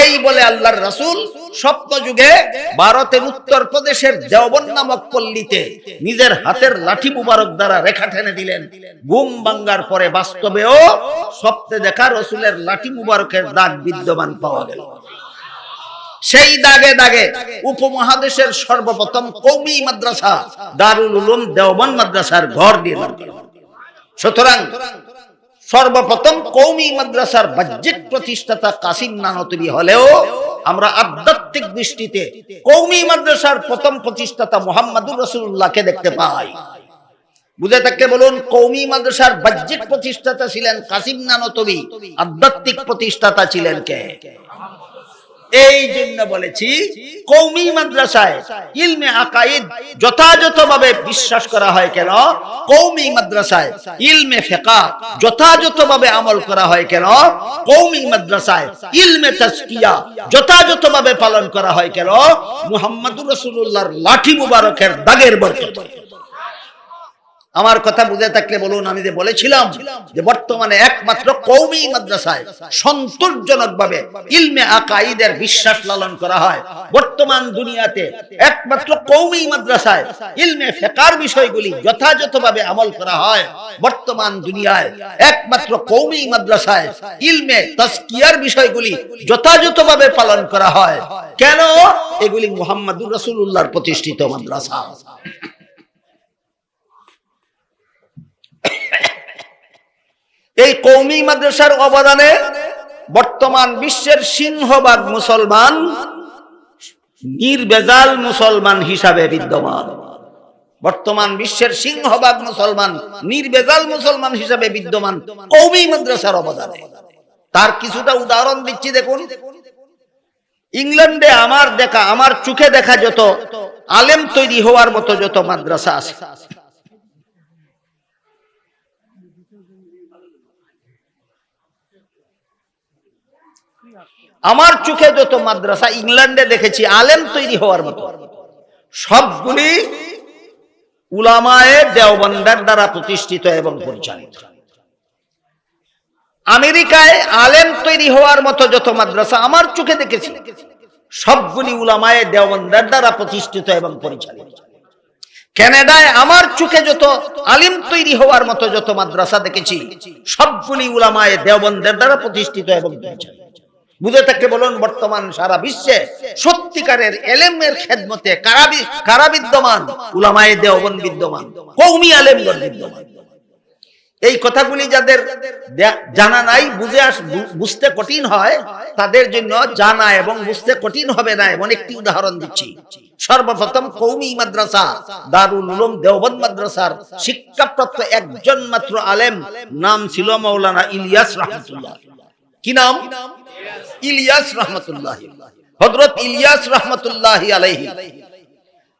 এই বলে আল্লাহর রাসূল স্বপ্ন যুগে ভারতের উত্তর প্রদেশের দেওবন্দ নামক পল্লীতে নিজের হাতের লাঠি মুবারক দ্বারা রেখা টেনে দিলেন। ঘুম ভাঙ্গার পরে বাস্তবেও স্বপ্নে দেখা রাসূলের লাঠি মুবারকের দাগ বিদ্যমান পাওয়া গেল। সেই দাগে দাগে উপমহাদেশের সর্বপ্রথম কওমি মাদ্রাসা দারুল উলুম দেওবন্দ মাদ্রাসার ঘর দিয়ে সুতরাং সর্বপ্রথম কওমি মাদ্রাসার বাহ্যিক প্রতিষ্ঠাতা কাসিম নানতুবি হলেও আমরা আধ্যাত্মিক দৃষ্টিতে কওমি মাদ্রাসার প্রথম প্রতিষ্ঠাতা মুহাম্মদুর রাসূলুল্লাহকে দেখতে পাই। বুঝে থাকলে বলুন, কওমি মাদ্রাসার বাহ্যিক প্রতিষ্ঠাতা ছিলেন কাসিম নানতুবি, আধ্যাত্মিক প্রতিষ্ঠাতা ছিলেন কে? এই জন্য বলেছি কওমি মাদ্রাসায় ইলমে আকাইদ যথাযথভাবে বিশ্বাস করা হয় কেন? কওমি মাদ্রাসায় ইলমে ফিকহ যথাযথভাবে আমল করা হয় কেন? কওমি মাদ্রাসায় ইলমে তাজকিয়া যথাযথভাবে পালন করা হয় কেন? মুহাম্মদুর রাসূলুল্লাহর লাঠি মুবারকের দাগের বরকতে। আমার কথা বুঝে থাকলে বলুন, আমি যে বলেছিলাম যে বর্তমানে একমাত্র কওমি মাদ্রাসায় সন্তোষজনকভাবে ইলমে আকাইদের বিশ্বাস লালন করা হয়, বর্তমান দুনিয়াতে একমাত্র কওমি মাদ্রাসায় ইলমে ফিকহের বিষয়গুলি যথাযথভাবে আমল করা হয়, বর্তমান দুনিয়ায় একমাত্র কওমি মাদ্রাসায় ইলমে তাজকিয়ার বিষয়গুলি যথাযথভাবে পালন করা হয় কেন? এগুলি মুহাম্মদুর রাসূলুল্লাহর প্রতিষ্ঠিত মাদ্রাসা। এই কওমি মাদ্রাসার অবদানে বর্তমান বিশ্বের সিংহভাগ মুসলমান নির্ভেজাল মুসলমান হিসাবে বিদ্যমান। বর্তমান বিশ্বের সিংহভাগ মুসলমান নির্ভেজাল মুসলমান হিসাবে বিদ্যমান কওমি মাদ্রাসার অবদানে। তার কিছুটা উদাহরণ দিচ্ছি, দেখুন। ইংল্যান্ডে আমার চোখে দেখা যত আলেম তৈরি হওয়ার মতো যত মাদ্রাসা আছে, আমার চোখে যত মাদ্রাসা ইংল্যান্ডে দেখেছি আলেম তৈরি হওয়ার মতো, সবগুলি উলামায়ে দেওবন্দের দ্বারা প্রতিষ্ঠিত এবং পরিচালিত। আমেরিকায় আলেম তৈরি হওয়ার মতো যত মাদ্রাসা আমার চোখে দেখেছি, সবগুলি উলামায়ে দেওবন্দের দ্বারা প্রতিষ্ঠিত এবং পরিচালিত। কানাডায় আমার চোখে যত আলিম তৈরি হওয়ার মতো যত মাদ্রাসা দেখেছি, সবগুলি উলামায়ে দেওবন্দের দ্বারা প্রতিষ্ঠিত এবং পরিচালিত। বুঝে থাকলে বলুন, বর্তমান সারা বিশ্বে সত্যিকারের এলেমের খেদমতে কারা বিদ্যমান? উলামায়ে দেওবন্দ বিদ্যমান, কওমি আলেমগণ বিদ্যমান। এই কথাগুলি যাদের জানা নাই, বুঝতে কঠিন হয়, তাদের জন্য জানা এবং বুঝতে কঠিন হবে না এমন একটি উদাহরণ দিচ্ছি। সর্বপ্রথম কওমি মাদ্রাসা দারুল উলুম দেওবন্দ মাদ্রাসার শিক্ষাপ্রাপ্ত একজন মাত্র আলেম, নাম ছিল মাওলানা ইলিয়াস রহমাতুল্লাহ। কি নাম? ইলিয়াস রহমাতুল্লাহ। হযরত ইলিয়াস রহমাতুল্লাহ আলাইহি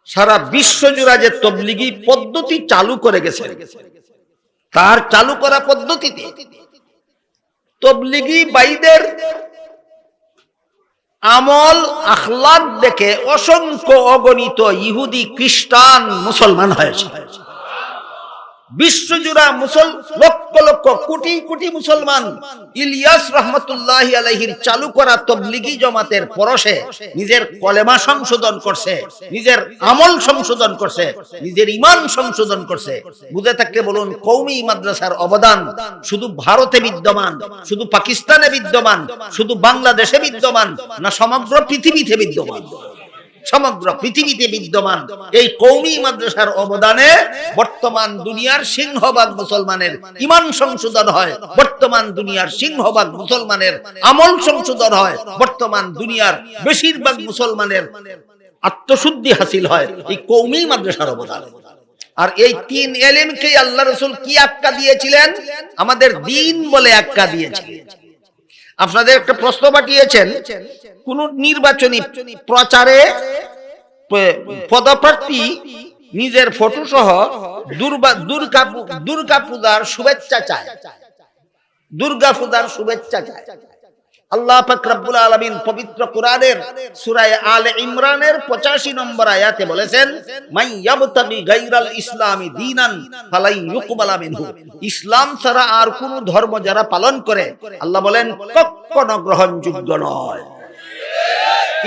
সারা বিশ্ব জুড়ে যে তাবলীগী পদ্ধতি চালু করে গেছে, তার চালু করা পদ্ধতিতে তাবলীগী ভাইদের আমল আখলাক দেখে অসংখ্য অগণিত ইহুদি খ্রিস্টান মুসলমান হয়েছে। বিশ্বজুড়া লক্ষ লক্ষ কোটি কোটি মুসলমান ইলিয়াস রহমতুল্লাহি আলাইহির চালু করা তাবলীগী জামাতের পরশে নিজের কলেমা সংশোধন করছে, নিজের আমল সংশোধন করছে, নিজের ঈমান সংশোধন করছে। বুঝে থাকলে বলুন, কওমি মাদ্রাসার অবদান শুধু ভারতে বিদ্যমান, শুধু পাকিস্তানে বিদ্যমান, শুধু বাংলাদেশে বিদ্যমান না, সমগ্র পৃথিবীতে বিদ্যমান? সমগ্র পৃথিবীতে বিদ্যমান। এই কওমি মাদ্রাসার অবদানে বর্তমান দুনিয়ার সিংহভাগ মুসলমানের ঈমান সংশোধন হয়, বর্তমান দুনিয়ার সিংহভাগ মুসলমানের আমল সংশোধন হয়, বর্তমান দুনিয়ার বেশিরভাগ মুসলমানের আত্মশুদ্ধি হাসিল হয় এই কওমি মাদ্রাসার অবদানে। আর এই তিন এলেমকে আল্লাহ রাসূল কি আক্কা দিয়েছিলেন? আমাদের দ্বীন বলে আক্কা দিয়েছিলেন। আপনাদের একটা প্রশ্ন পাঠিয়েছেন, কোন নির্বাচনী প্রচারে পদপ্রার্থী নিজের ফটো সহ দুর্গা পূজার শুভেচ্ছা চায়, দুর্গা পূজার শুভেচ্ছা চায়। আল্লাহ পাক রব্বুল আলামিন পবিত্র কোরআনের সূরা আলে ইমরানের 85 নম্বর আয়াতে বলেছেন, মান ইয়াবতাগি গায়রাল ইসলামি দীনান ফালাই ইউকবালা মিনহু। ইসলাম ছাড়া আর কোন ধর্ম যারা পালন করে, আল্লাহ বলেন কখনো গ্রহণযোগ্য নয়।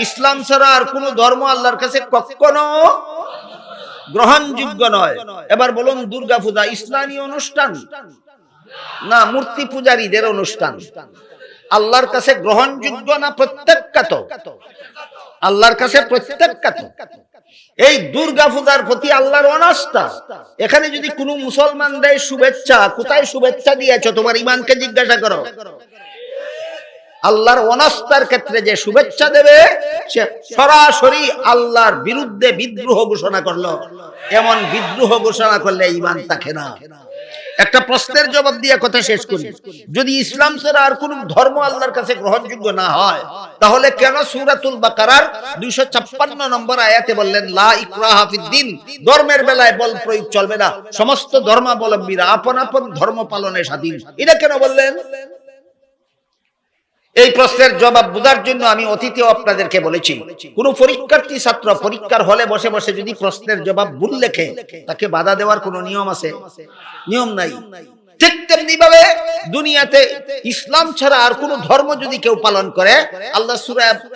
ইসলাম ছাড়া আর কোন ধর্ম আল্লাহর কাছে কখনো গ্রহণযোগ্য নয়। এবার বলুন, দুর্গা পূজা ইসলামী অনুষ্ঠান না মূর্তি পূজারীদের অনুষ্ঠান? আল্লাহর কাছে গ্রহণযোগ্য না প্রত্যাখ্যাত? আল্লাহর কাছে প্রত্যাখ্যাত। এই দুর্গা পূজার প্রতি আল্লাহর অনাস্থা। এখানে যদি কোনো মুসলমান দেয় শুভেচ্ছা, কোথায় শুভেচ্ছা দিয়েছো? তোমার ইমানকে জিজ্ঞাসা করো। আল্লাহর অনাস্থার ক্ষেত্রে যে শুভেচ্ছা দেবে সে সরাসরি আল্লাহর বিরুদ্ধে বিদ্রোহ ঘোষণা করলো। এমন বিদ্রোহ ঘোষণা করলে ঈমান থাকে না। একটা প্রশ্নের জবাব দিয়ে কথা শেষ করি। যদি ইসলাম ছাড়া আর কোন ধর্ম আল্লাহর কাছে গ্রহণযোগ্য না হয়, তাহলে কেন সূরাতুল বাকারার 256 নম্বর আয়াতে বললেন লা ইকরাহা ফিদ্দিন, ধর্মের বেলায় বল প্রয়োগ চলবে না, সমস্ত ধর্মাবলম্বীরা আপন আপন ধর্ম পালনে স্বাধীন? এটা কেন বললেন? এই প্রশ্নের জবাব বোঝার জন্য আমি অতীতেও আপনাদেরকে বলেছি, কোন পরীক্ষার্থী ছাত্র পরীক্ষার হলে বসে বসে যদি প্রশ্নের জবাব ভুল লেখে, তাকে বাধা দেওয়ার কোন নিয়ম আছে? নিয়ম নাই। ঠিক তেমনি ভাবে দুনিয়াতে ইসলাম ছাড়া আর কোন ধর্ম যদি কেউ পালন করে, আল্লাহ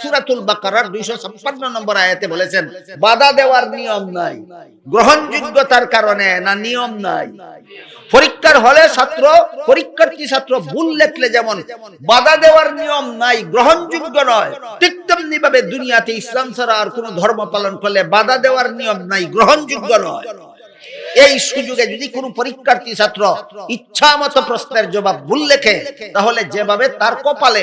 সূরাতুল বাকারার 256 নম্বর আয়াতে বলেছেন বাধা দেওয়ার নিয়ম নাই। গ্রহণযোগ্যতার কারণে না, নিয়ম নাই। পরীক্ষার হলে পরীক্ষার্থী ছাত্র ভুল লেখলে যেমন বাধা দেওয়ার নিয়ম নাই, গ্রহণযোগ্য নয়, ঠিক তেমনি ভাবে দুনিয়াতে ইসলাম ছাড়া আর কোন ধর্ম পালন করলে বাধা দেওয়ার নিয়ম নাই, গ্রহণযোগ্য নয়। এই সুযোগে যদি কোনো পরীক্ষার্থী ছাত্র ইচ্ছা মতো প্রশ্নের জবাব ভুল লেখে, তাহলে যেভাবে তার কপালে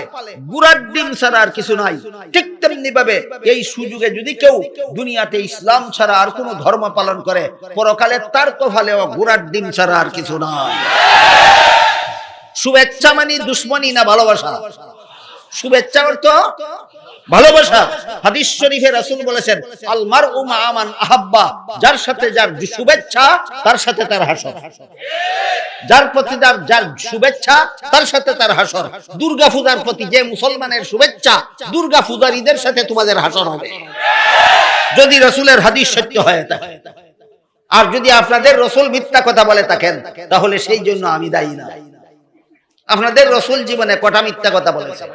গুড়ার ডিম ছাড়া আর কিছু নাই, ঠিক তেমনি ভাবে এই সুযোগে যদি কেউ দুনিয়াতে ইসলাম ছাড়া আর কোনো ধর্ম পালন করে, পরকালে তার কপালেও গুড়ার ডিম ছাড়া আর কিছু নাই। শুভেচ্ছা মানে দুশ্মনী না ভালোবাসা? শুভেচ্ছা অর্থ ভালোবাসা। হাদিস শরীফে রাসূল বলেছেন আল মারউ মা মান আহাব্বা, যার সাথে যার শুভেচ্ছা তার সাথে তার হাসর, যার প্রতি যার শুভেচ্ছা তার সাথে তার হাসর। দুর্গা পূজার প্রতি যে মুসলমানের শুভেচ্ছা, দুর্গা পূজারীদের সাথে তোমাদের হাসর হবে, যদি রাসূলের হাদিস সত্য হয়ে থাকে। আর যদি আপনাদের রাসূল মিথ্যা কথা বলে থাকেন, তাহলে সেই জন্য আমি দায়ী না। আপনাদের রাসূল জীবনে কটা মিথ্যা কথা বলেছেন?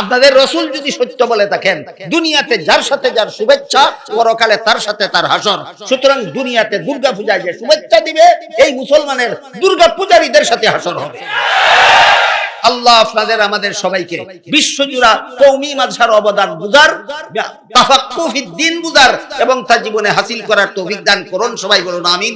আপনাদের রাসূল যদি সত্য বলে থাকেন, দুনিয়াতে যার সাথে যার শুভেচ্ছা, পরকালে তার সাথে তার হাসর। সুতরাং দুনিয়াতে দুর্গা পূজায় যে শুভেচ্ছা দিবে, এই মুসলমানের দুর্গা পূজারীদের সাথে হাসর হবে। আল্লাহ আপনাদের আমাদের সবাইকে বিশ্বজুড়া কওমি মাযহার অবদান বুঝার, তাফাক্কুহ ফিদ্দিন বুঝার এবং তা জীবনে হাসিল করার তৌফিক দান করুন। সবাই বলুন আমিন।